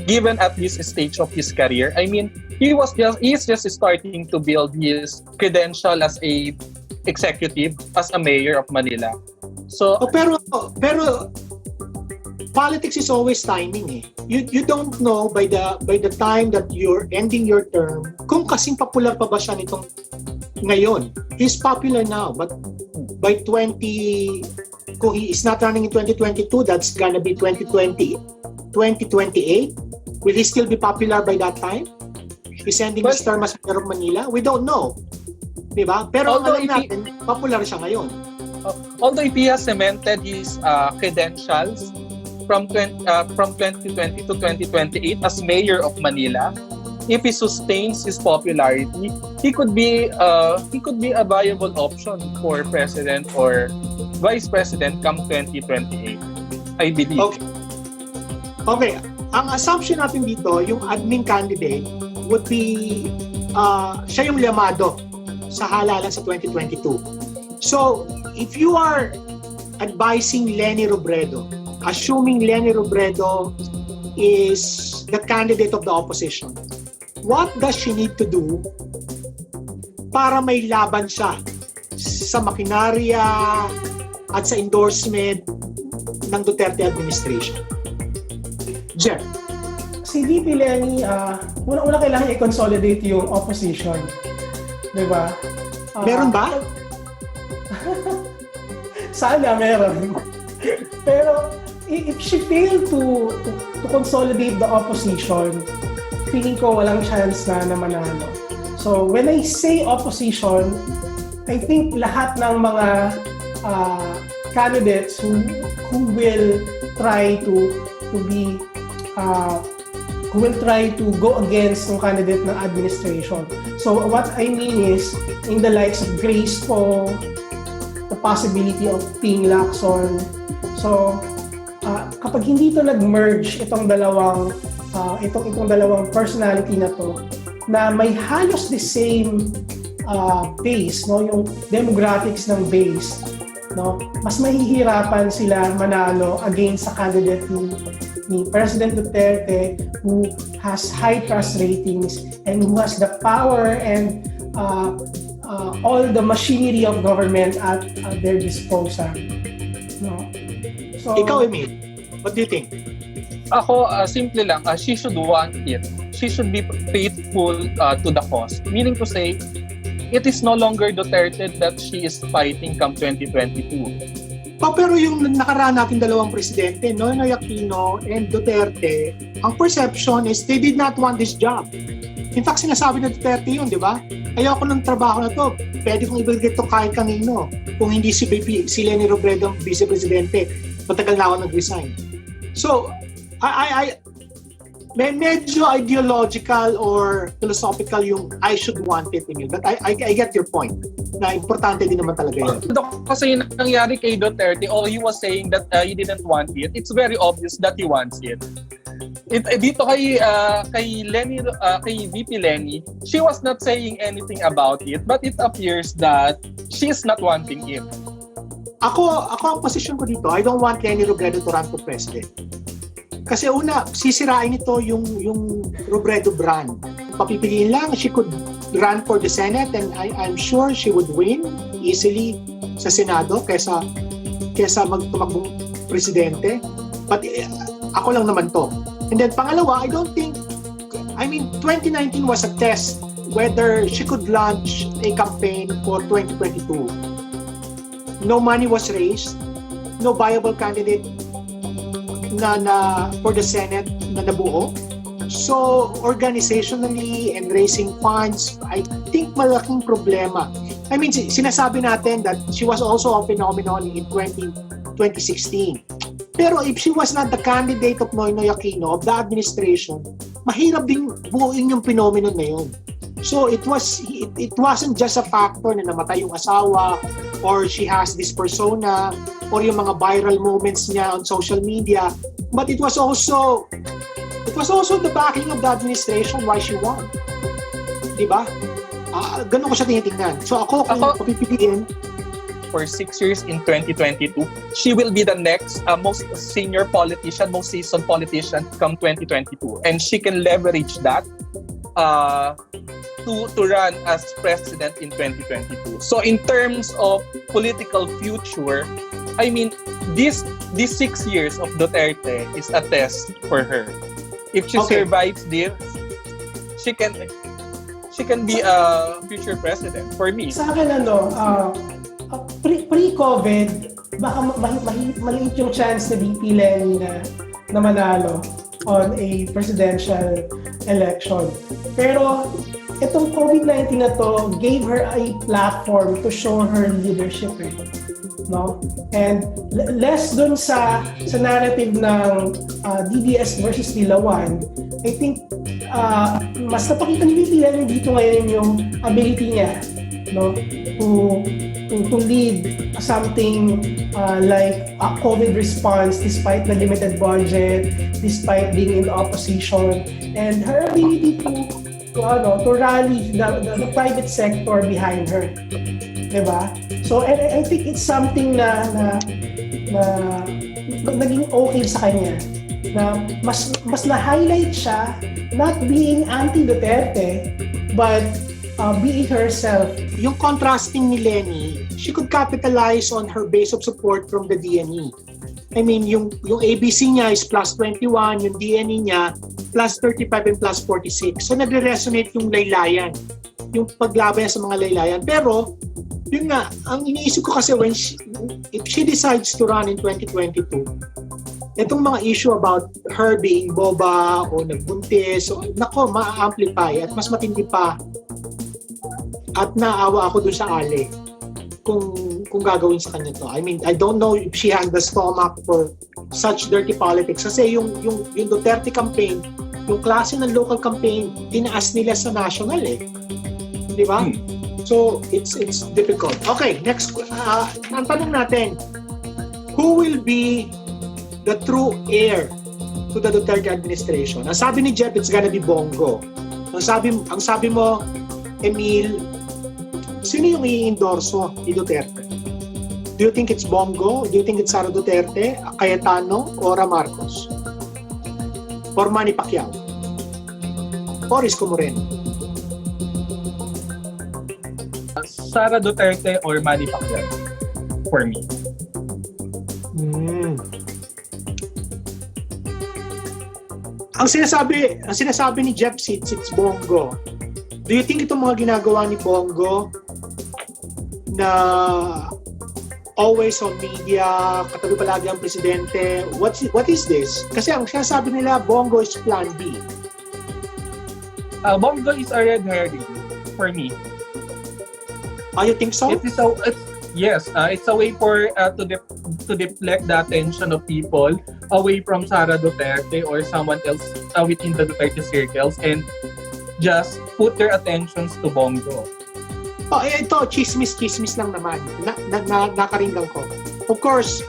Given at this stage of his career, I mean, he is just starting to build his credential as a executive, as a mayor of Manila. So, pero politics is always timing eh. You don't know by the time that you're ending your term kung kasing popular pa ba siya nitong ngayon. He's popular now, but by 2022, kung he is not running in 2022, that's gonna be 2020, 2028. Will he still be popular by that time? He's sending his term as mayor of Manila? We don't know. Diba? Pero Although alam natin, popular siya ngayon. Although if he has cemented his credentials from 2020 to 2028 as mayor of Manila, if he sustains his popularity, he could be a viable option for president or vice president come 2028. I believe. Okay. Ang assumption natin dito, yung admin candidate would be siya yung llamado sa halalan sa 2022. So, if you are advising Leni Robredo, assuming Leni Robredo is the candidate of the opposition, what does she need to do para may laban siya sa makinarya at sa endorsement ng Duterte administration? Jeff. Si VP Leni, una kailangan i-consolidate yung opposition. Diba? Meron ba? Sana meron. Pero if she failed to consolidate the opposition, feeling ko walang chance na manalo. So when I say opposition, I think lahat ng mga candidates who will try to go against ng candidate ng administration. So what I mean is, in the likes of Grace Poe, the possibility of Ping Lacson. So kapag hindi to nag-merge itong dalawang personality na to, na may halos the same base, no, yung demographics ng base, no, mas mahihirapan sila manalo against sa candidate ni President Duterte, who has high trust ratings and who has the power and all the machinery of government at their disposal. No? So, ikaw, Emil, what do you think? Ako, simple lang, she should want it. She should be faithful to the cause. Meaning to say, it is no longer Duterte that she is fighting come 2022. Pero yung nakaraan natin dalawang presidente, Noynoy Aquino and Duterte, ang perception is they did not want this job. In fact, sinasabi na Duterte yun, di ba? Ayoko ng trabaho na to. Pwede kong ibigay ito kahit kanino. Kung hindi si Leni Robredo ang vice-presidente, matagal na ako nag-resign. So, medyo ideological or philosophical yung I should want it, Emil. But I get your point na importante din naman talaga yun. Kasi yung nangyari kay Duterte, he was saying that he didn't want it. It's very obvious that he wants it. Dito kay Leni, kay VP Leni, she was not saying anything about it, but it appears that she is not wanting it. Ako ang position ko dito, I don't want Leni Robredo to run for president. Kasi una, sisirain ito yung Robredo brand. Papipiliin lang, she could run for the Senate and I'm sure she would win easily sa Senado kesa magtumakbong presidente. But ako lang naman to. And then pangalawa, 2019 was a test whether she could launch a campaign for 2022. No money was raised, no viable candidate na for the Senate na nabuo. So, organizationally and raising funds, I think malaking problema. Sinasabi natin that she was also a phenomenon in 2016. Pero if she was not the candidate of Noynoy Aquino, of the administration, mahirap din buuin yung phenomenon na yun. So, it wasn't just a factor na namatay yung asawa or she has this persona or yung mga viral moments niya on social media, but it was also the backing of the administration why she won. Diba? Ganun ko siya tinitingnan. So ako kung papipiliin, for 6 years in 2022, she will be the next most senior politician, most seasoned politician come 2022. And she can leverage that to run as president in 2022. So in terms of political future, this 6 years of Duterte is a test for her. If she survives this, she can be a future president for me. Sa akin pre-COVID, baka maliit yung chance na VP Leni na manalo on a presidential election. Pero itong COVID-19 na to gave her a platform to show her leadership, no? And less dun sa narrative ng DDS versus Dilawan, I think mas napakita ni VP Leni dito ngayon yung ability niya, no, to lead something like a COVID response despite the limited budget, despite being in the opposition, and her ability to rally the private sector behind her, diba? So I think it's something na naging okay sa kanya, na mas na-highlight siya not being anti-Duterte but being herself. Yung contrasting ni Leni, she could capitalize on her base of support from the DNE. I mean, yung ABC niya is plus 21, yung DNE niya plus 35 and plus 46. So nagre-resonate yung laylayan, yung paglaban niya sa mga laylayan. Pero, yun nga, ang iniisip ko kasi if she decides to run in 2022, itong mga issue about her being boba o nagbuntis, so, nako, ma-amplify at mas matindi pa. At naawa ako dun sa Ale kung gagawin sa kanya to. I mean, I don't know if she has the stomach for such dirty politics. Kasi yung Duterte campaign, yung klase ng local campaign, tinaas nila sa national Di ba? So, it's difficult. Okay, next. Ang tanong natin, who will be the true heir to the Duterte administration? Ang sabi ni Jeff, it's gonna be Bongo. Ang sabi mo, Emil, sino yung i-endorso ni Duterte? Do you think it's Bongo? Do you think it's Sara Duterte, Cayetano, or Marcos? Or Manny Pacquiao? Or Isko Moreno? Sara Duterte or Manny Pacquiao for me. Ang sinasabi ni Jeff Sitz, it's Bongo. Do you think itong mga ginagawa ni Bongo na always on media, katabi palagi ang presidente, what is this? Kasi ang sinasabi nila, Bongo is plan B. Bongo is a red herring for me. You think so? Yes, it's a way for to deflect the attention of people away from Sara Duterte or someone else within the Duterte circles and just put their attentions to Bongo. Ito, chismis lang naman. Nakaringgan ko. Of course,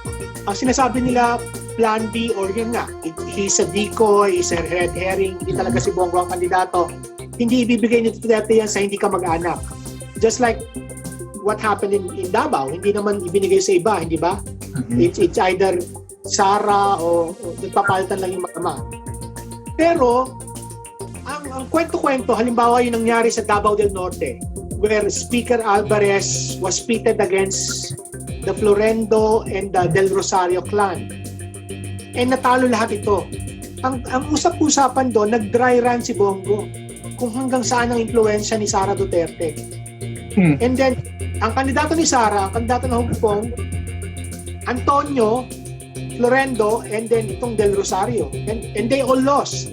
ang sinasabi nila, plan B or yun nga, he's a decoy, he's a red herring, hindi talaga si Bongo ang kandidato. Hindi ibibigay ni Duterte yan sa hindi ka mag-anak. Just like what happened in Davao, hindi naman ibinigay sa iba, hindi ba? It's either Sara o nagpapalitan lang yung mama. Pero, ang kwento-kwento, halimbawa yung nangyari sa Davao del Norte, where Speaker Alvarez was pitted against the Florendo and the Del Rosario clan. And natalo lahat ito. Ang usap-usapan doon, nag-dry run si Bongo kung hanggang saan ang impluensya ni Sara Duterte. And then, ang kandidato ni Sara, ang kandidato ng Hugpong, Antonio, Florendo, and then itong Del Rosario. And they all lost.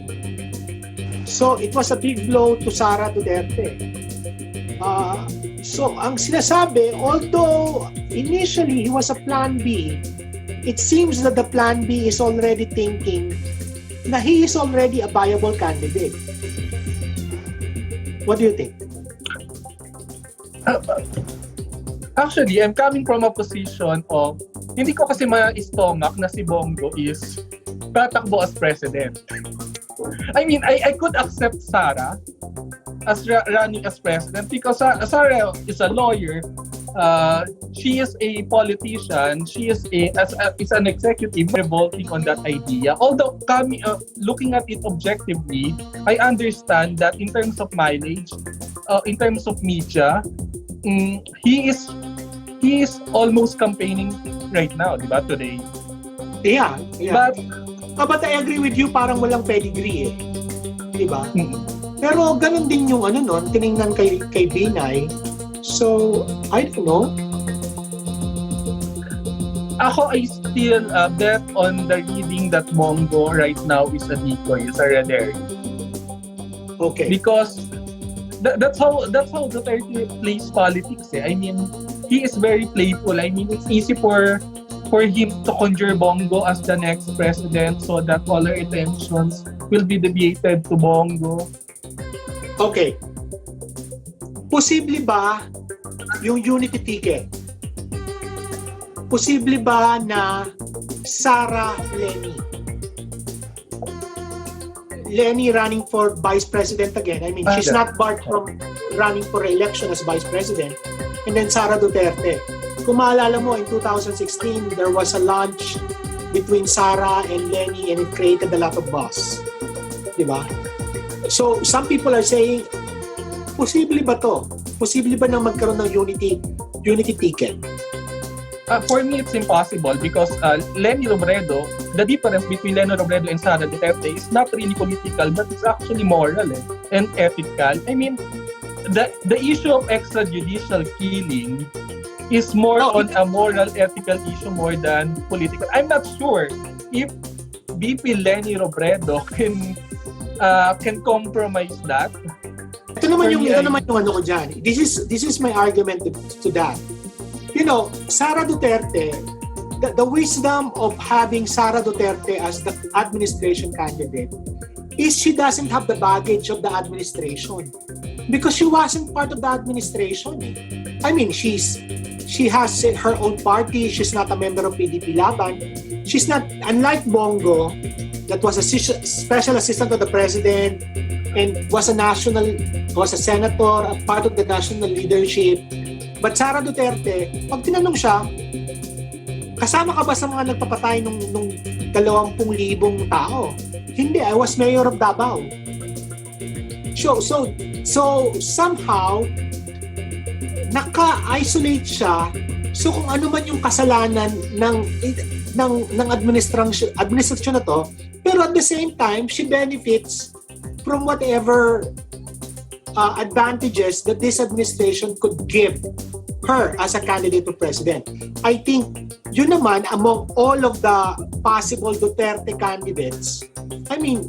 So, it was a big blow to Sara Duterte. So, ang sinasabi, although initially he was a plan B, it seems that the plan B is already thinking na he is already a viable candidate. What do you think? Actually, I'm coming from a position of hindi ko kasi ma-stomach na si Bongo is tatakbo as president. I mean, I could accept Sara as running as president because Sara is a lawyer. She is a politician. She is an executive revolting on that idea. Although looking at it objectively, I understand that in terms of mileage, in terms of media, he is almost campaigning right now, di ba, today? Yeah. But I agree with you, parang walang pedigree di ba? Pero ganun din yung tiningnan kay Binay. So, I don't know. Ako, I still bet on the reading that Bongo right now is a decoy, is a red herring. Okay. Because that's how Duterte plays politics. I mean, he is very playful. I mean, it's easy for him to conjure Bongo as the next president so that all our attentions will be deviated to Bongo. Okay. Posible ba yung unity ticket? Posible ba na Sara Leni? Leni running for vice president again. I mean, she's not barred from running for re-election as vice president. And then Sara Duterte. Kung maalala mo, in 2016, there was a lunch between Sara and Leni and it created a lot of buzz. Diba? So, some people are saying, posible ba to? Posible ba na magkaroon ng unity ticket? For me, it's impossible because Leni Robredo, the difference between Leni Robredo and Sara Duterte is not really political, but it's actually moral and ethical. I mean, the issue of extrajudicial killing is more on a moral, ethical issue more than political. I'm not sure if VP Leni Robredo can compromise that. Ito naman yung ano ko dyan. This is my argument to that. You know, Sara Duterte, the wisdom of having Sara Duterte as the administration candidate is she doesn't have the baggage of the administration because she wasn't part of the administration. I mean, she has her own party. She's not a member of PDP Laban. She's not, unlike Bongo, that was a special assistant to the president and was a senator, a part of the national leadership. But Sara Duterte, pag tinanong siya, kasama ka ba sa mga nagpapatay nung 20,000 tao? Hindi, I was mayor of Davao. So somehow, naka-isolate siya. So kung ano man yung kasalanan ng administrasyon na to, pero at the same time, she benefits from whatever advantages that this administration could give her as a candidate for president. I think yun naman among all of the possible Duterte candidates, I mean,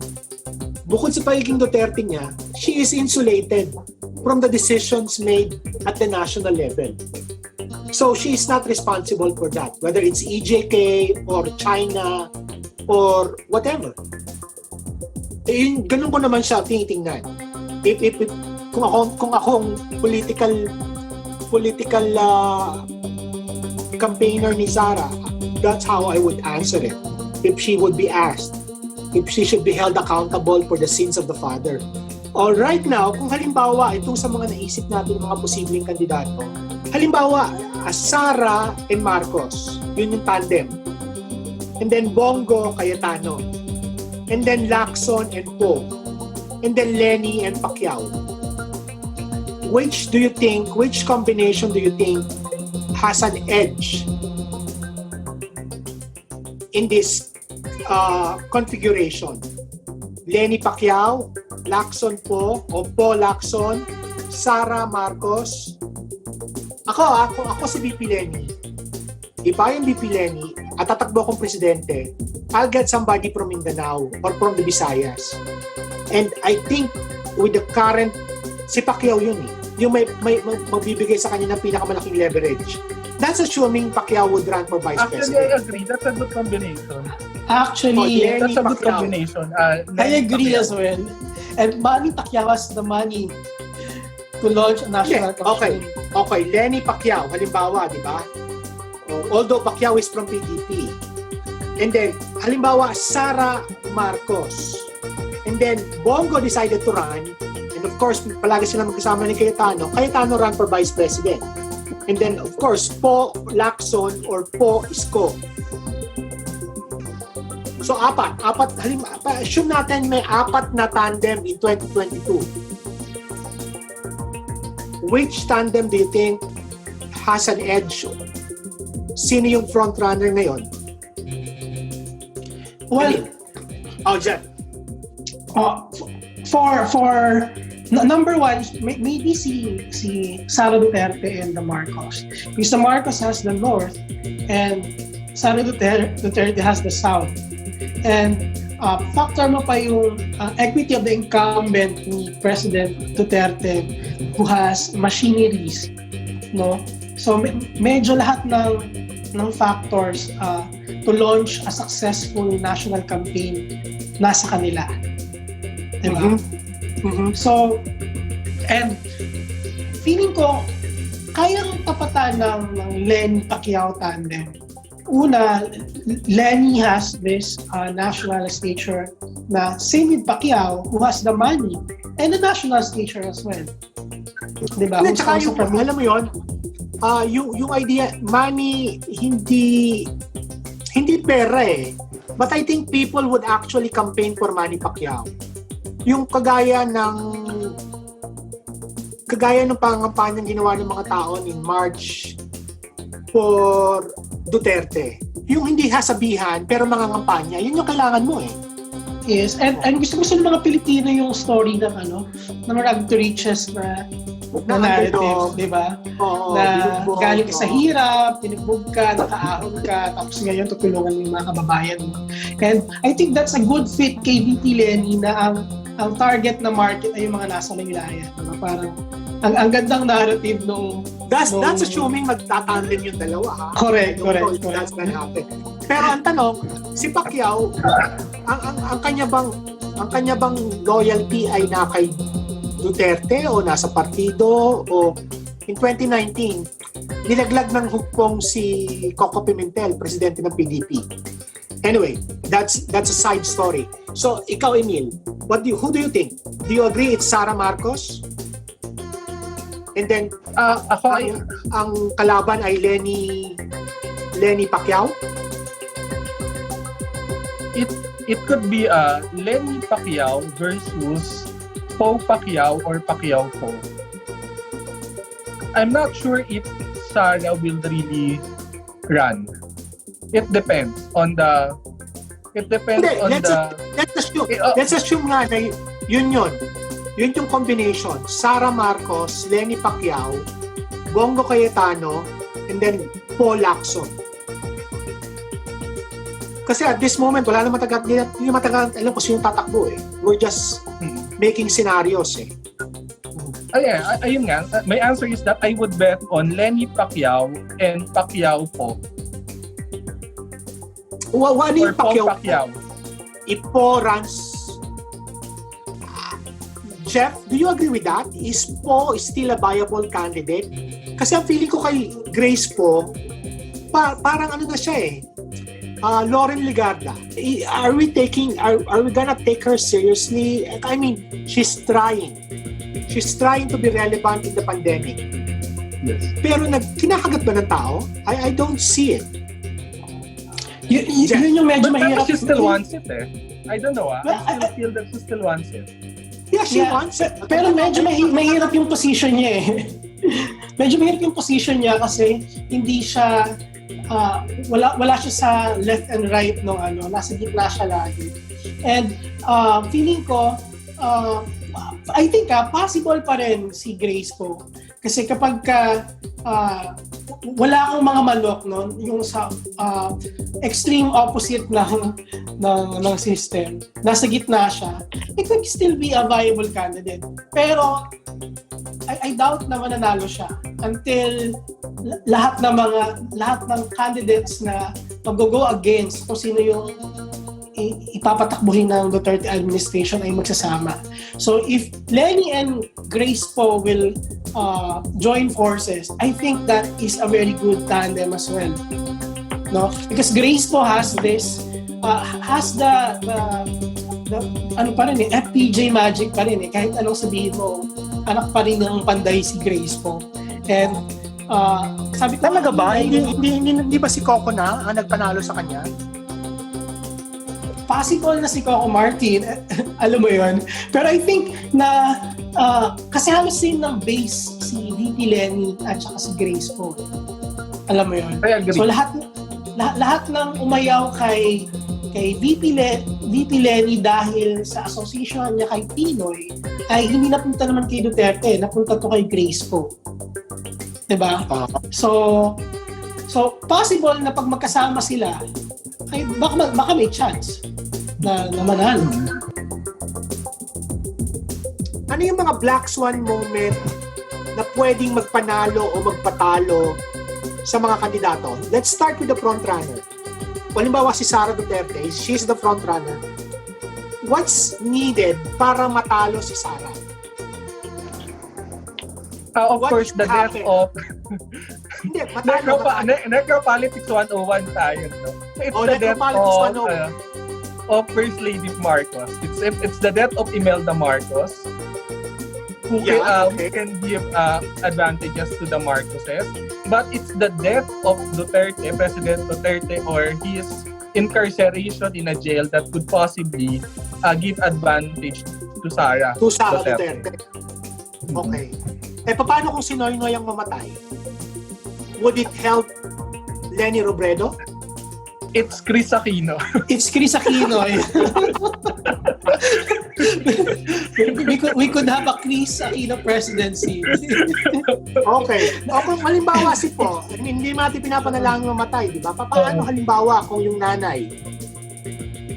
bukod sa pagiging Duterte niya, she is insulated from the decisions made at the national level. So she is not responsible for that, whether it's EJK or China or whatever. Ganun ko naman siya tinitingnan. Kung akong political campaigner ni Sara, that's how I would answer it. If she would be asked, if she should be held accountable for the sins of the father. All right now, kung halimbawa itong sa mga naisip natin mga posibleng kandidato, halimbawa Sara and Marcos, yun yung tandem. And then Bongo, Cayetano. And then Lacson and Poe. And then Leni and Pacquiao. Which combination do you think has an edge in this configuration? Leni Pacquiao, Lacson Poe, o Poe Lacson, Sara Marcos. Ako si VP Leni. If I am VP Leni at tatakbo akong presidente, I'll get somebody from Mindanao or from the Visayas. And I think with the current, si Pacquiao yun yung may magbibigay sa kanya ng pinakamalaking leverage. That's assuming Pacquiao would run for vice president. Actually, I agree. That's a good combination. Actually, that's a good combination. I agree as well. And Manny Pacquiao has the money to launch a national campaign. Okay, Leni Pacquiao, halimbawa, di ba? Although Pacquiao is from PDP. And then, halimbawa, Sara Marcos. And then, Bongo decided to run. And of course, palagi sila magkasama ni Cayetano. Cayetano ran for vice president. And then, of course, Poe Lacson or Poe Isko. So, apat. Assume natin may apat na tandem in 2022. Which tandem do you think has an edge? Sino yung front runner ngayon? Well, Jan. For number one, maybe si Sara Duterte and the Marcos. Because the Marcos has the North and Sara Duterte has the South. And factor mo pa yung equity of the incumbent ni President Duterte who has machineries, no? So medyo lahat ng factors to launch a successful national campaign nasa kanila. Diba? So, and feeling ko kayang tapatan ng Leni Pacquiao tandem. Una, Leni has this national stature na same with Pacquiao who has the money and the national stature as well. Diba? At saka alam mo yun, yung idea, money, hindi pera eh. But I think people would actually campaign for Manny Pacquiao. Yung kagaya ng pangampanyang ginawa ng mga tao in March for Duterte. Yung hindi hasabihan pero mangangampanya, yun yung kailangan mo eh. Yes, and gusto ng mga Pilipino yung story ng ng rag to riches na narrative, di ba? Na galing ka sa hirap, tinugbog ka, nakaahon ka, tapos ngayon tutulungan yung mga kababayan mo. And I think that's a good fit kay VP Leni na ang target na market ay yung mga nasa Laylaya. Parang ang gandang narrative nung That's assuming magtatandem yung dalawa ha. Correct. That's gonna happen. Pero ang tanong, si Pacquiao, ang kanya bang loyalty ay na kay Duterte o nasa partido o in 2019 nilaglag ng hukpong si Coco Pimentel, presidente ng PDP. Anyway, that's a side story. So ikaw Emil, who do you think? Do you agree it's Sara Marcos? And then ang kalaban ay Leni Pacquiao? It could be Leni Pacquiao versus Poe Pacquiao or Pacquiao Poe. I'm not sure if Sara will really run. It depends on the. Let's assume nga na yun yung combination. Sara Marcos, Leni Pacquiao, Bongo Cayetano, and then Paul Lacson. Kasi at this moment, wala naman hindi matagal alam ko sino tatakbo eh. We're just making scenarios eh. Ayun nga. My answer is that I would bet on Leni Pacquiao and Pacquiao po. Ano yung Pacquiao? Ipo runs. Jeff, do you agree with that? Is Po still a viable candidate? Kasi ang feeling ko kay Grace Po, parang ano na siya eh. Lauren Ligarda. Are we gonna take her seriously? I mean, she's trying to be relevant in the pandemic. Yes. Pero kinakagat ba ng tao? I don't see it. Yun yung medyo mahirap. But she still wants it eh. I don't know. I still feel that she still wants it. Yeah, she wants it. Pero medyo mahirap yung position niya eh. Medyo mahirap yung position niya kasi hindi siya wala siya sa left and right nung nasa gitna siya lagi. And feeling ko I think possible pa rin si Grace po. Kasi kapag wala akong mga manok yung sa extreme opposite ng system, nasa gitna siya, it could still be a viable candidate. Pero I doubt na mananalo siya until lahat ng candidates na mag-go against kung sino yung ipapatakbuhin ng Duterte administration ay magsasama. So if Leni and Grace po will join forces, I think that is a very good tandem as well. No? Because Grace po has this has the ano pa rin FPJ magic pa rin kahit anong sabihin mo, anak pa rin ng panday si Grace po. And sabi ko talaga ba? Hindi ba si Coco na ang nagpanalo sa kanya? Possible na si Coco Martin, alam mo yun. Pero I think na kasi halos din ng base si VP Leni at saka si Grace po. Alam mo yun. So lahat ng umayaw kay VP Leni dahil sa association niya kay Pinoy ay hindi napunta naman kay Duterte, napunta to kay Grace po. Diba? So So, possible na pag magkasama sila, ay baka may chance na manalo. Ano yung mga Black Swan moment na pwedeng magpanalo o magpatalo sa mga kandidato? Let's start with the front runner. Halimbawa si Sara Duterte, she's the front runner. What's needed para matalo si Sara? Of What course, the death happened? of Hindi, matalo. Necropolitics 101 tayo. No? It's the death Necropolitics of First Lady Marcos. It's the death of Imelda Marcos who can give advantages to the Marcoses. But it's the death of Duterte, President Duterte, or his incarceration in a jail that could possibly give advantage to Sara Duterte. Okay. Paano kung si Noy ang mamatay? Would it help Leni Robredo? It's Chris Aquino. It's Chris Aquino. we could have a Chris Aquino presidency. Okay. O kung halimbawa si Po, hindi natin pinapanalangin mamatay, di ba? Paano halimbawa kung yung nanay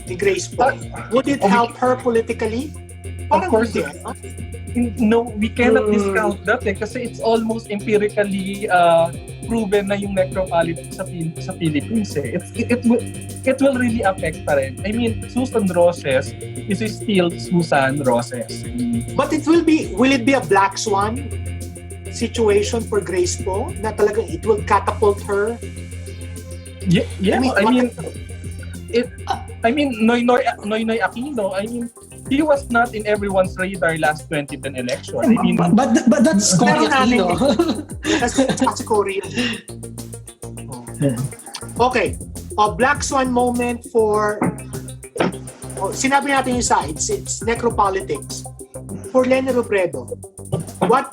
ni Grace Po? Would it help her politically? Of course, hindi. No, we cannot discount that kasi it's almost empirically proven na yung necropolitics sa Philippines. It will really affect pa rin. I mean, Susan Roses is still Susan Roses. But will it be a Black Swan situation for Grace Po na talagang it will catapult her? Yeah, Noy Aquino, he was not in everyone's radar last 2010 election. I mean, but that's Cory Aquino. That's Korean. Okay. A Black Swan moment for sinabi natin yung sides, it's necropolitics. For Leni Robredo, what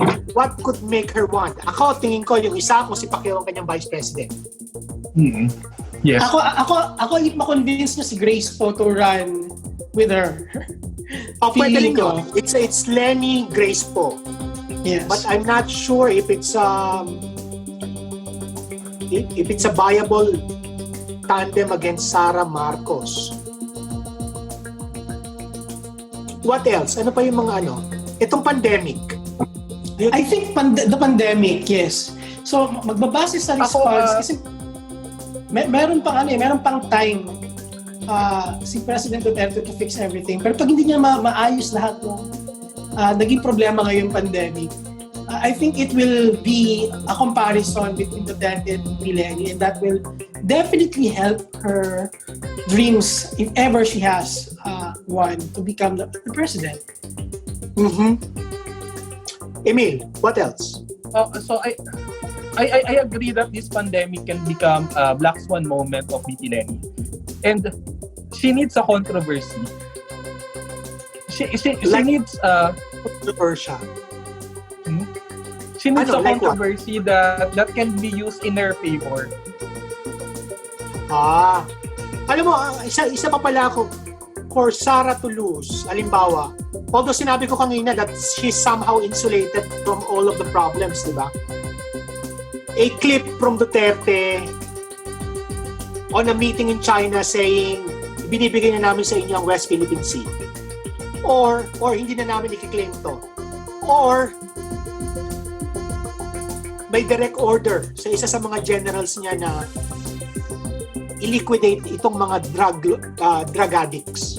could make her want? Ako, tingin ko yung isa kung si Pacquiao ang kanyang vice president. Yes. Ako if ma-convince niya si Grace Po to run with her. Pwede rin yun. It's Leni Grace Po. Yes. But I'm not sure if it's a viable tandem against Sara Marcos. What else? Ano pa yung mga Itong pandemic. I think the pandemic, yes. So magbabase sa response kasi meron pang time si President Duterte to fix everything. Pero pag hindi niya maayos lahat naging problema ngayon pandemic, I think it will be a comparison between Duterte and VP Leni, and that will definitely help her dreams, if ever she has one, to become the president. Emil, what else? So I agree that this pandemic can become a Black Swan moment of VP Leni. And she needs a controversy. She needs controversial. She needs a controversy that can be used in her favor. Alam mo, isa pa pala ako for Sara to lose, halimbawa, although sinabi ko kanina that she's somehow insulated from all of the problems, di ba? A clip from Duterte on a meeting in China saying, binibigay na namin sa inyo ang West Philippine Sea. Or hindi na namin i-claim to. Or may direct order sa isa sa mga generals niya na i-liquidate itong mga drug addicts.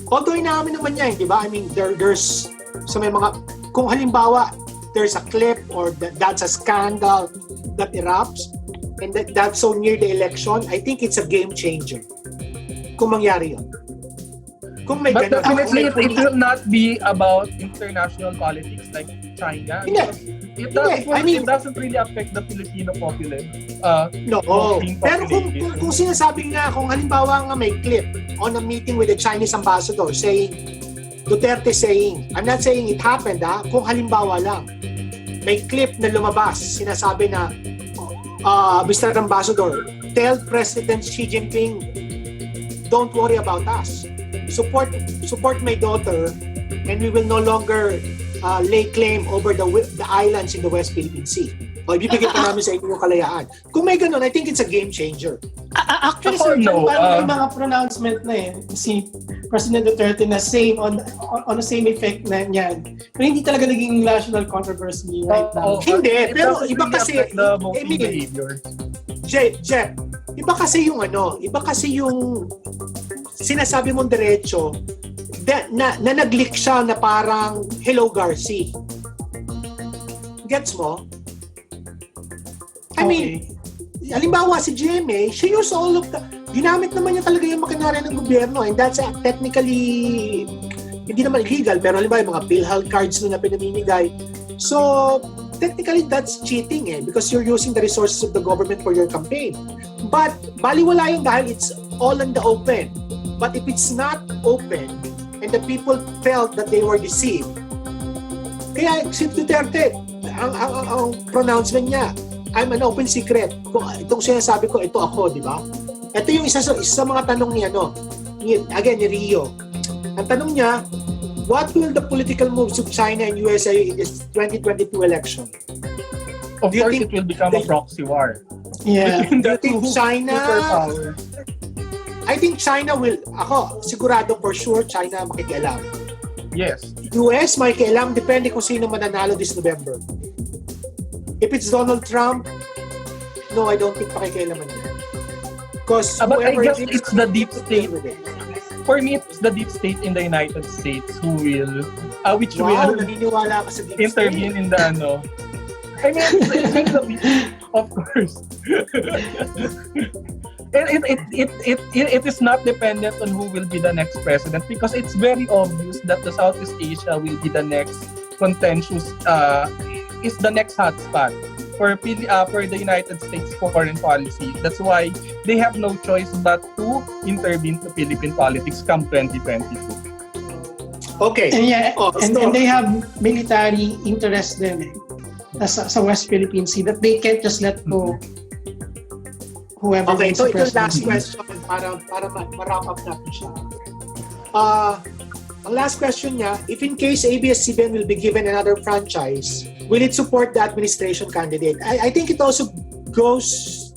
Although inamin naman niya, di ba? I mean, there's so may mga, kung halimbawa there's a clip or that's a scandal that erupts and that's so near the election, I think it's a game changer kung mangyari yun. Kung may But definitely ganun, it will not be about international politics like China. It doesn't really affect the Filipino populace. Pero kung sinasabi nga, kung halimbawa nga may clip on a meeting with the Chinese ambassador saying, Duterte saying, I'm not saying it happened kung halimbawa lang, may clip na lumabas, sinasabi na, Mr. Ambassador, tell President Xi Jinping, don't worry about us. Support my daughter and we will no longer lay claim over the islands in the West Philippine Sea. O ibibigay pa namin sa inyo yung kalayaan. Kung may ganun, I think it's a game changer. Actually, sir, parang may mga pronouncement na si President Duterte na same on the same effect na niyan. Pero hindi talaga naging national controversy right now. Hindi, pero iba kasi, the voting Emil, behavior. Jeff, iba kasi yung sinasabi mong diretso na nag-leak siya na parang Hello Garci. Gets mo? I mean, halimbawa si GMA, she used all of the, ginamit naman niya talaga yung makinarya ng gobyerno, and that's technically, hindi naman illegal, pero halimbawa yung mga PhilHealth cards na pinamimigay. So, technically that's cheating because you're using the resources of the government for your campaign. But, baliwala yung dahil it's all in the open. But if it's not open, and the people felt that they were deceived, kaya si Duterte, ang pronouncement niya, I'm an open secret. Kung itong sinasabi ko, ito ako, di ba? Ito yung isa sa mga tanong niya, ni Rio. Ang tanong niya, what will the political moves of China and USA in this 2022 election? Of course, it will become a proxy war. Yeah. Between the I think two China, superpowers. I think China will, ako, sigurado for sure, China makikialam. Yes. US makikialam, depende kung sino mananalo this November. If it's Donald Trump, no, I don't think pakikialaman niya. Because But I guess it is, it's the deep state. with it. For me, it's the deep state in the United States who will, which Wow, will naniniwala ka sa deep intervene state. in the I mean, of course. It is not dependent on who will be the next president, because it's very obvious that the Southeast Asia will be the next contentious, is the next hotspot for the United States foreign policy. That's why they have no choice but to intervene to Philippine politics come 2022. Okay. And they have military interest din sa West Philippine Sea that they can't just let go whoever Okay, wins so the ito last presidency. question para ma-wrap up natin siya. Ang last question niya, if in case ABS-CBN will be given another franchise, will it support the administration candidate? I think it also goes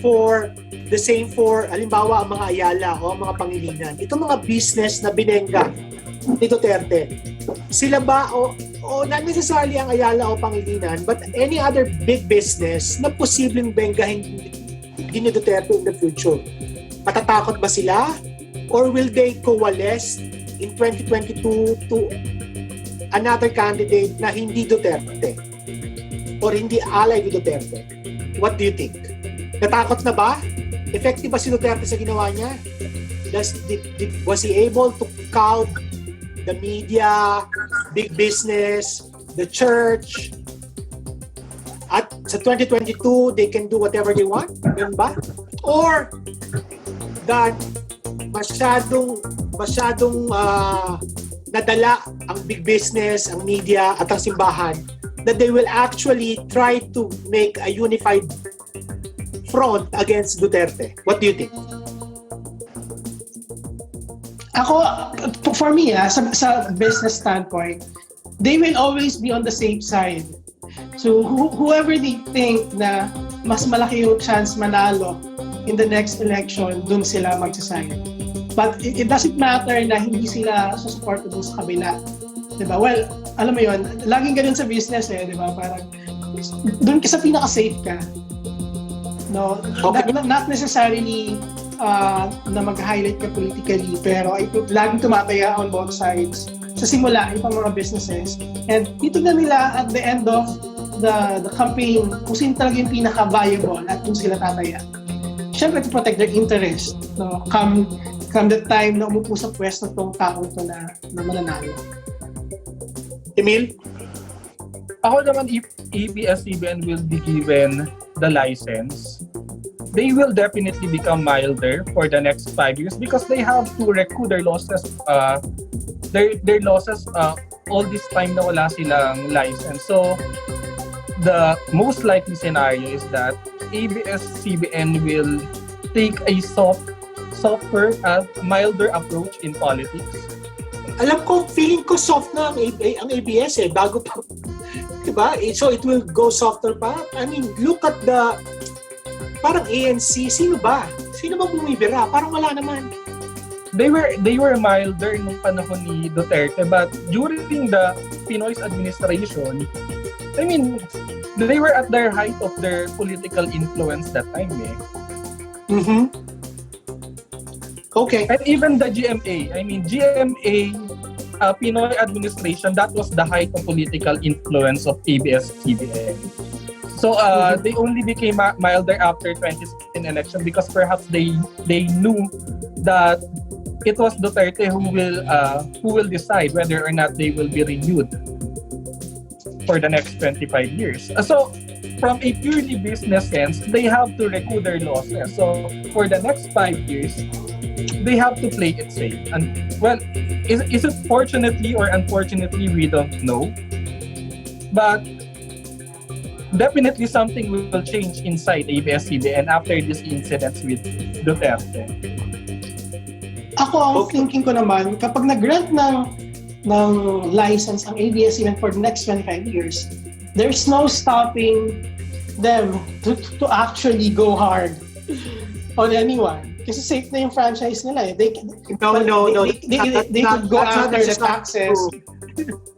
for the same for, halimbawa, ang mga Ayala o ang mga Pangilinan. Itong mga business na binengga ni Duterte, sila ba o not necessarily ang Ayala o Pangilinan, but any other big business na posibleng benggahin ni Duterte in the future? Matatakot ba sila? Or will they coalesce in 2022 to another candidate na hindi Duterte or hindi ally with Duterte? What do you think? Natakot na ba? Effective ba si Duterte sa ginawa niya? Was he able to cow the media, big business, the church? At sa 2022, they can do whatever they want? Ganun ba? Or that masyadong nadala ang big business, ang media, at ang simbahan, that they will actually try to make a unified front against Duterte. What do you think? Ako, for me, sa business standpoint, they will always be on the safe side. So whoever they think na mas malaki yung chance manalo in the next election, dun sila magsasign. But it doesn't matter na hindi sila susuporta dun sa kabila. Diba? Well, alam mo yun, laging ganun sa business diba? Parang dun ka sa pinaka-safe ka. No? Okay. Not necessarily na mag-highlight ka politically, pero laging tumataya on both sides. Sa simula, itong mga businesses. And titignan nila at the end of the campaign kung sino talaga yung pinaka-viable at kung sila tataya. Siyempre, to protect their interest. No? Come the time na umupo sa pwesto tong taong to na mananalo. Emil? Ako naman, if ABS-CBN will be given the license, they will definitely become milder for the next 5 years because they have to recoup their losses. Their losses all this time na wala silang license. So, the most likely scenario is that ABS-CBN will take a softer, milder approach in politics. Alam ko, feeling ko soft na ang ABS bago pa. ba? So it will go softer pa? I mean, look at the parang ANC, sino ba? Sino ba bumibira? Parang wala naman. They were milder nung panahon ni Duterte, but during the Pinoy's administration, I mean, they were at their height of their political influence that time, eh. Mm-hmm. Okay. And even the GMA, Pinoy administration, that was the height of political influence of ABSCBN. So they only became milder after 2016 election because perhaps they knew that it was Duterte who will decide whether or not they will be renewed for the next 25 years. So from a purely business sense, they have to recoup their losses. So for the next 5 years, they have to play it safe. And well, is it fortunately or unfortunately, we don't know. But definitely something will change inside ABS-CBN after these incidents with Duterte. Ako, ang thinking ko naman, kapag nag-grant ng license ang ABS-CBN for the next 25 years, there's no stopping them to actually go hard on anyone. Kasi safe na yung franchise nila eh. They could go after the taxes.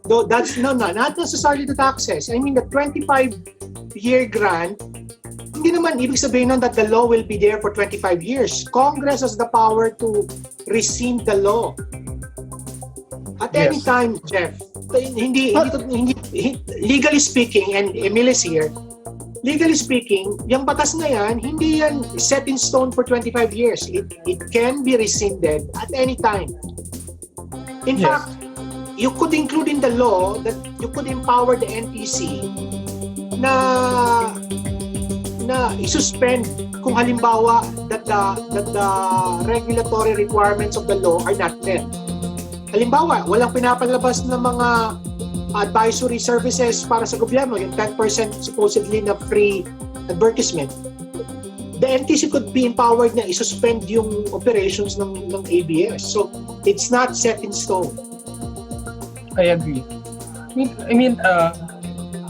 No, that's not necessarily the taxes. I mean, the 25-year grant, hindi naman ibig sabihin nun that the law will be there for 25 years. Congress has the power to rescind the law. At any time, Jeff, hindi legally speaking, and Emil is here, legally speaking, yung batas na yan, hindi yan set in stone for 25 years. It can be rescinded at any time. In fact, you could include in the law that you could empower the NTC na i-suspend kung halimbawa that the regulatory requirements of the law are not met. Halimbawa, walang pinapalabas ng mga advisory services para sa gobyerno, yung 10% supposedly na free advertisement. The NTC could be empowered na i-suspend yung operations ng ABS. So, it's not set in stone. I agree. I mean,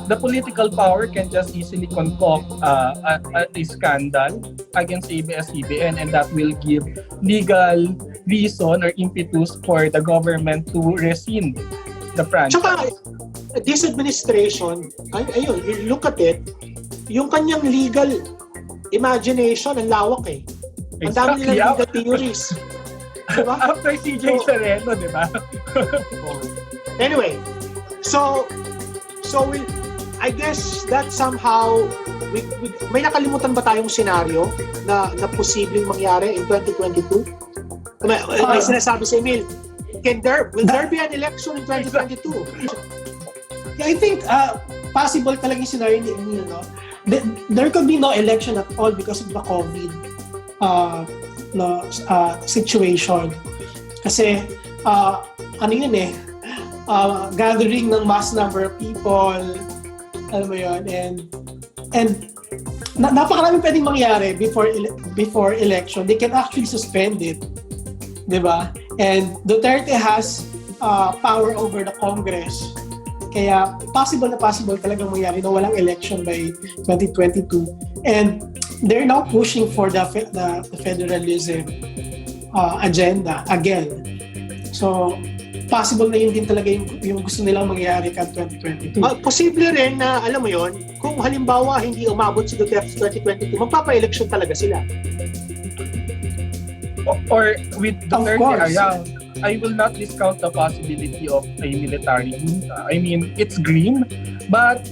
the political power can just easily concoct a scandal against ABS-CBN, and that will give legal reason or impetus for the government to rescind the franchise. Tsaka, this administration, ayun, you look at it, yung kanyang legal imagination, ang lawak eh. Ang dami nilang legal theories. Diba? After CJ Sereno, di ba? Anyway, so I guess that somehow may nakalimutan ba tayong senaryo na posibleng mangyari in 2022? May sinasabi si Emil, will there be an election in 2022? I think possible talaga yung scenario ni Emil, no? There could be no election at all because of the COVID situation. Kasi ano yun eh, gathering ng mass number of people, alam mo yun, and napakaraming pwedeng mangyari before election. They can actually suspend it, di ba? And Duterte has power over the Congress. Kaya possible talagang mangyari na walang election by 2022. And they're now pushing for the federalism agenda again. So, possible na yun din talaga yung gusto nilang mangyari ka 2022. Posible rin na, alam mo yun, kung halimbawa hindi umabot si Duterte 2022, magpapa-election talaga sila. Or with Duterte around, I will not discount the possibility of a military junta. I mean, it's grim, but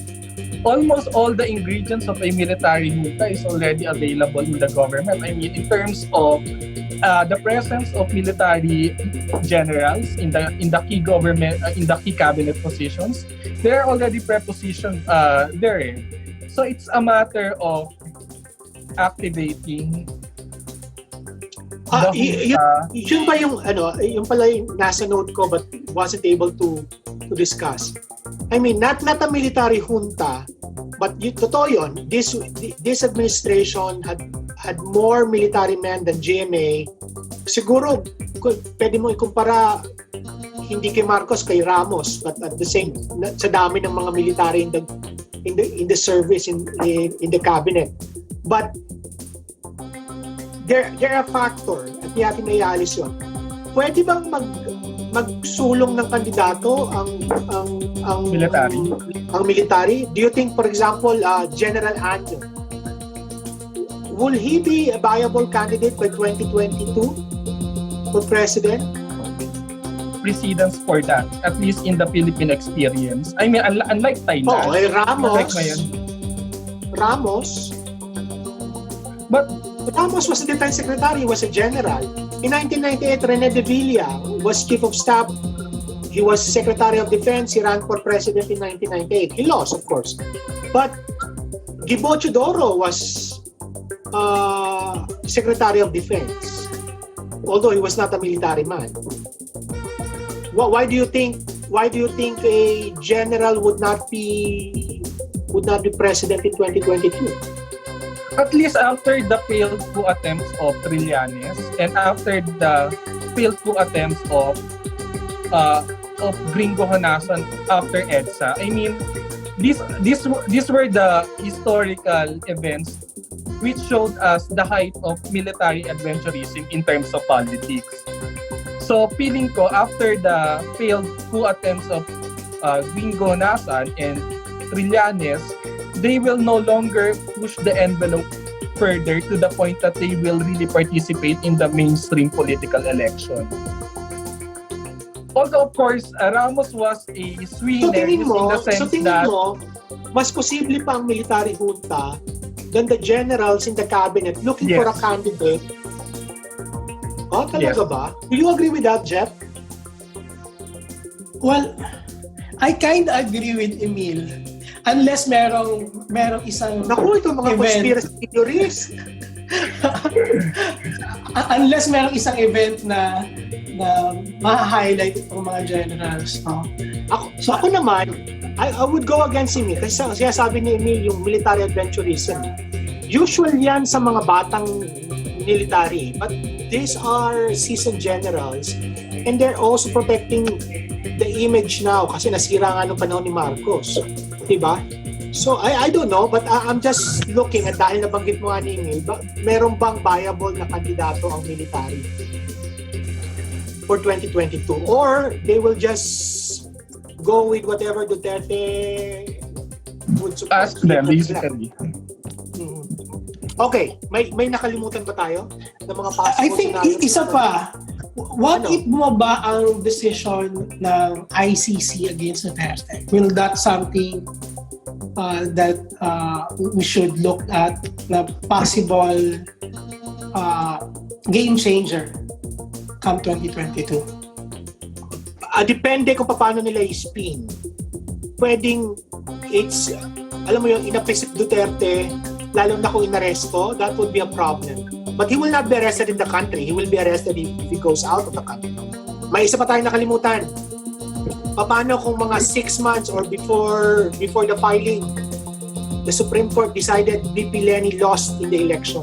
almost all the ingredients of a military junta is already available in the government. I mean, in terms of the presence of military generals in the key government, in the key cabinet positions, they're already prepositioned there. So it's a matter of activating. Yun ba yung pala yung nasa note ko but wasn't able to discuss. I mean, not a military junta, but totoo yun, this administration had more military men than GMA. Siguro, pwede mo ikumpara hindi kay Marcos, kay Ramos, but at the same, sa dami ng mga military in the service in the cabinet. But they're a factor at hindi natin maialis yun. Pwede bang magsulong ng kandidato ang military? Do you think, for example, General Ando, will he be a viable candidate by 2022 for president? Precedence for that, at least in the Philippine experience. I mean, unlike Thailand. Ramos. But Ramos was the defense secretary, he was a general. In 1998, Rene de Villa was chief of staff. He was secretary of defense. He ran for president in 1998. He lost, of course. But Gibo Chodoro was secretary of defense, although he was not a military man. Why do you think a general would not be president in 2022? At least after the failed coup attempts of Trillanes and after the failed coup attempts of Gringo Honasan after EDSA, I mean, these were the historical events which showed us the height of military adventurism in terms of politics. So feeling ko, after the failed coup attempts of Gringo Honasan and Trillanes, they will no longer push the envelope further to the point that they will really participate in the mainstream political election. Although, of course, Ramos was a swinger in the sense that... mas posible pa ang military junta than the generals in the cabinet looking for a candidate. Oh, talaga ba? Do you agree with that, Jeff? Well, I kind of agree with Emil. Unless merong isang naku, ito mga conspiracy theories. Unless merong isang event na ma-highlight itong mga generals. Ako naman, I would go against Emil. Kasi siya sabi ni Emil yung military adventurism. Usual yan sa mga batang military. But these are seasoned generals. And they're also protecting the image now kasi nasira nga noong panahon ni Marcos. Diba? So, I don't know, but I'm just looking at dahil nabanggit mo nga ni Emil, meron bang viable na kandidato ang military for 2022? Or they will just go with whatever Duterte would support? Ask them, basically. Okay, may nakalimutan ba tayo ng mga possible I think isa pa, what if bumaba ang decision ng ICC against Duterte? Will that something that we should look at na possible game changer come 2022? Depende kung paano nila i-spin. Pwedeng alam mo yung inapisip Duterte, lalo na kung inaresto, that would be a problem. But he will not be arrested in the country. He will be arrested if he goes out of the country. May isa pa tayong nakalimutan. Paano kung mga 6 months or before the filing, the Supreme Court decided VP Leni lost in the election?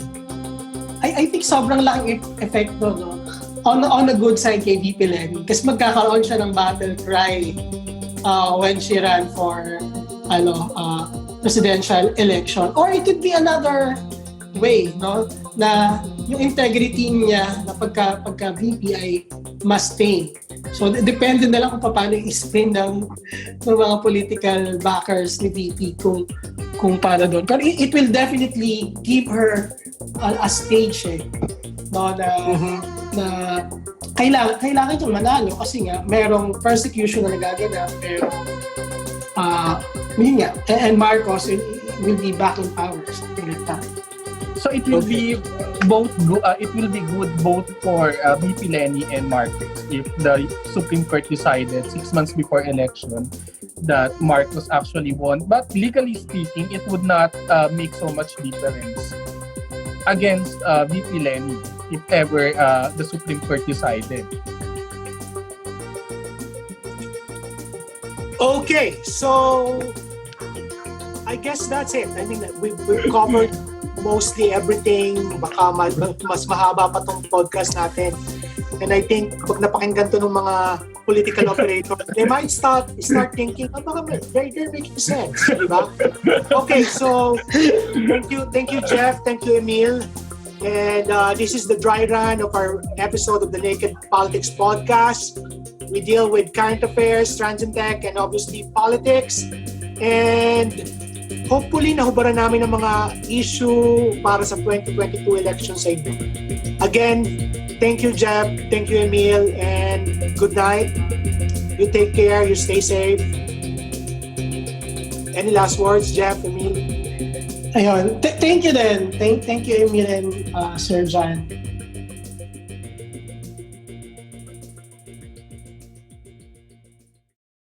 I think sobrang laking epekto, no? On the good side kay VP Leni. Kasi magkakaroon siya ng battle cry when she ran for presidential election. Or it could be another way, no? Na yung integrity niya na pagka VP ay must-stay. So, depende na lang kung paano i-spin ng mga political backers ni VP kung paano doon. Pero it will definitely give her a stage, no, na kailangan itong manalo kasi nga merong persecution na nagaganap, pero yun nga, and Marcos will be back in power like that. So it will be both it will be good both for VP Leni and Marcos if the Supreme Court decided 6 months before election that Marcos actually won. But legally speaking, it would not make so much difference against VP Leni if ever the Supreme Court decided. Okay, so I guess that's it. I mean, we've covered mostly everything. Baka mas mahaba pa tong podcast natin. And I think pag napakinggan to ng mga political operator, they might start thinking, baka they're making sense, di ba? Okay, so thank you, Jeff, thank you, Emil. And this is the dry run of our episode of the Naked Politixxx Podcast. We deal with current affairs, trends and tech, and obviously politics. And hopefully, nahubaran namin ng mga issue para sa 2022 election sa inyo. Again, thank you, Jeff. Thank you, Emil. And good night. You take care. You stay safe. Any last words, Jeff, Emil? Ayun. Thank you din. Thank you, Emil and Sir John.